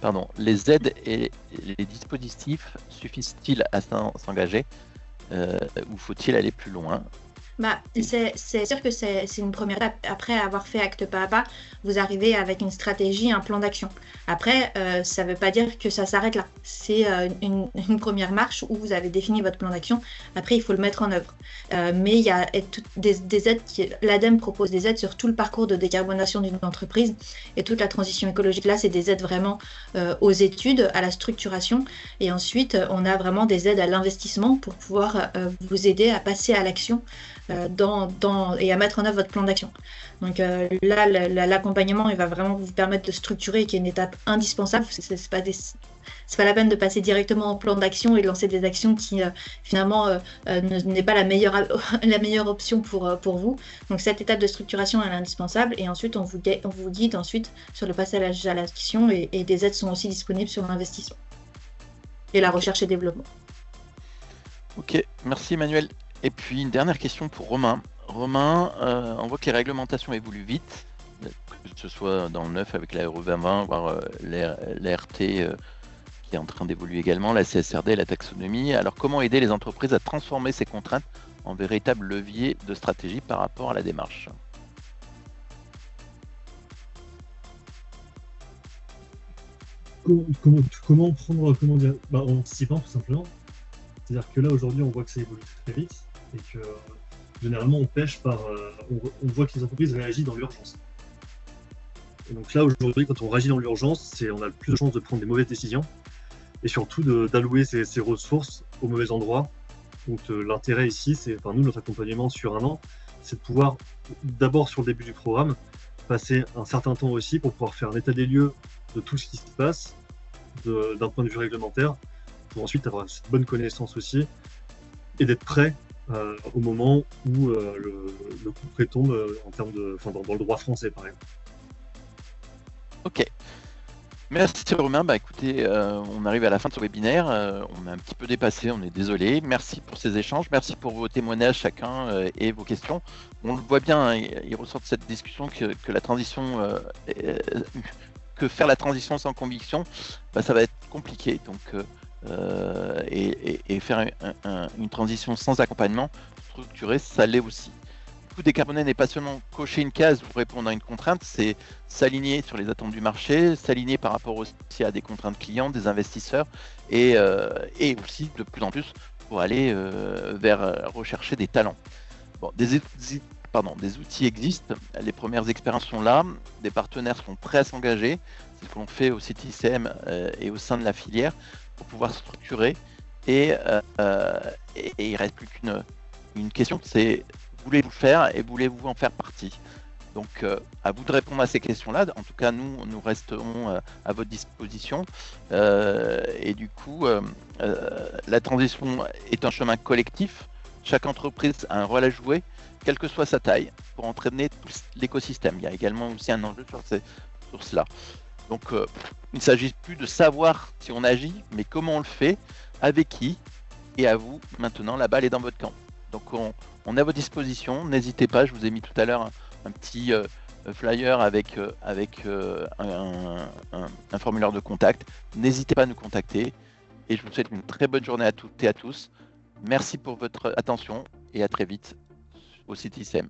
Pardon. Les aides et les dispositifs suffisent-ils à s'engager ou faut-il aller plus loin? C'est sûr que c'est une première étape. Après avoir fait acte pas à pas, vous arrivez avec une stratégie, un plan d'action. Après, ça ne veut pas dire que ça s'arrête là. C'est une première marche où vous avez défini votre plan d'action. Après, il faut le mettre en œuvre. Mais il y a des aides. L'ADEME propose des aides sur tout le parcours de décarbonation d'une entreprise et toute la transition écologique. Là, c'est des aides vraiment aux études, à la structuration. Et ensuite, on a vraiment des aides à l'investissement pour pouvoir vous aider à passer à l'action et à mettre en œuvre votre plan d'action. Donc là, l'accompagnement, il va vraiment vous permettre de structurer, qui est une étape indispensable. C'est pas la peine de passer directement au plan d'action et de lancer des actions qui finalement n'est pas la meilleure option pour vous. Donc cette étape de structuration, elle est indispensable, et ensuite on vous guide ensuite sur le passage à l'action, et des aides sont aussi disponibles sur l'investissement et la recherche et développement. Ok, merci Emmanuel. Et puis une dernière question pour Romain. Romain, on voit que les réglementations évoluent vite, que ce soit dans le neuf avec la RE 2020, voire l'ART qui est en train d'évoluer également, la CSRD, la taxonomie. Alors comment aider les entreprises à transformer ces contraintes en véritable levier de stratégie par rapport à la démarche? Comment dire, en anticipant tout simplement. C'est-à-dire que là aujourd'hui on voit que ça évolue très vite et que généralement on pêche on voit que les entreprises réagissent dans l'urgence. Et donc là aujourd'hui quand on réagit dans l'urgence, on a plus de chances de prendre des mauvaises décisions et surtout d'allouer ces ressources au mauvais endroit. Donc l'intérêt ici, nous notre accompagnement sur 1 an, c'est de pouvoir d'abord sur le début du programme passer un certain temps aussi pour pouvoir faire un état des lieux de tout ce qui se passe d'un point de vue réglementaire, pour ensuite avoir cette bonne connaissance aussi et d'être prêt au moment où le coup près tombe dans le droit français par exemple. Ok. Merci Romain. Écoutez, on arrive à la fin de ce webinaire. On a un petit peu dépassé, on est désolé. Merci pour ces échanges, merci pour vos témoignages chacun et vos questions. On le voit bien, il ressort de cette discussion que la transition, que faire la transition sans conviction, ça va être compliqué. Donc, et faire une transition sans accompagnement structuré, ça l'est aussi. Décarboner n'est pas seulement cocher une case pour répondre à une contrainte, c'est s'aligner sur les attentes du marché, s'aligner par rapport aussi à des contraintes clients, des investisseurs, et aussi de plus en plus pour aller vers rechercher des talents. Bon, des outils existent, les premières expériences sont là, des partenaires sont prêts à s'engager, c'est ce que l'on fait au site ICM et au sein de la filière pour pouvoir structurer, et il ne reste plus qu'une question, c'est voulez-vous faire et voulez-vous en faire partie? Donc à vous de répondre à ces questions-là. En tout cas, nous resterons à votre disposition. Et du coup, la transition est un chemin collectif. Chaque entreprise a un rôle à jouer, quelle que soit sa taille, pour entraîner tout l'écosystème. Il y a également aussi un enjeu sur cela. Donc il ne s'agit plus de savoir si on agit, mais comment on le fait, avec qui, et à vous, maintenant, la balle est dans votre camp. Donc on est à votre disposition, n'hésitez pas, je vous ai mis tout à l'heure un petit flyer avec un formulaire de contact. N'hésitez pas à nous contacter et je vous souhaite une très bonne journée à toutes et à tous. Merci pour votre attention et à très vite au site ICM.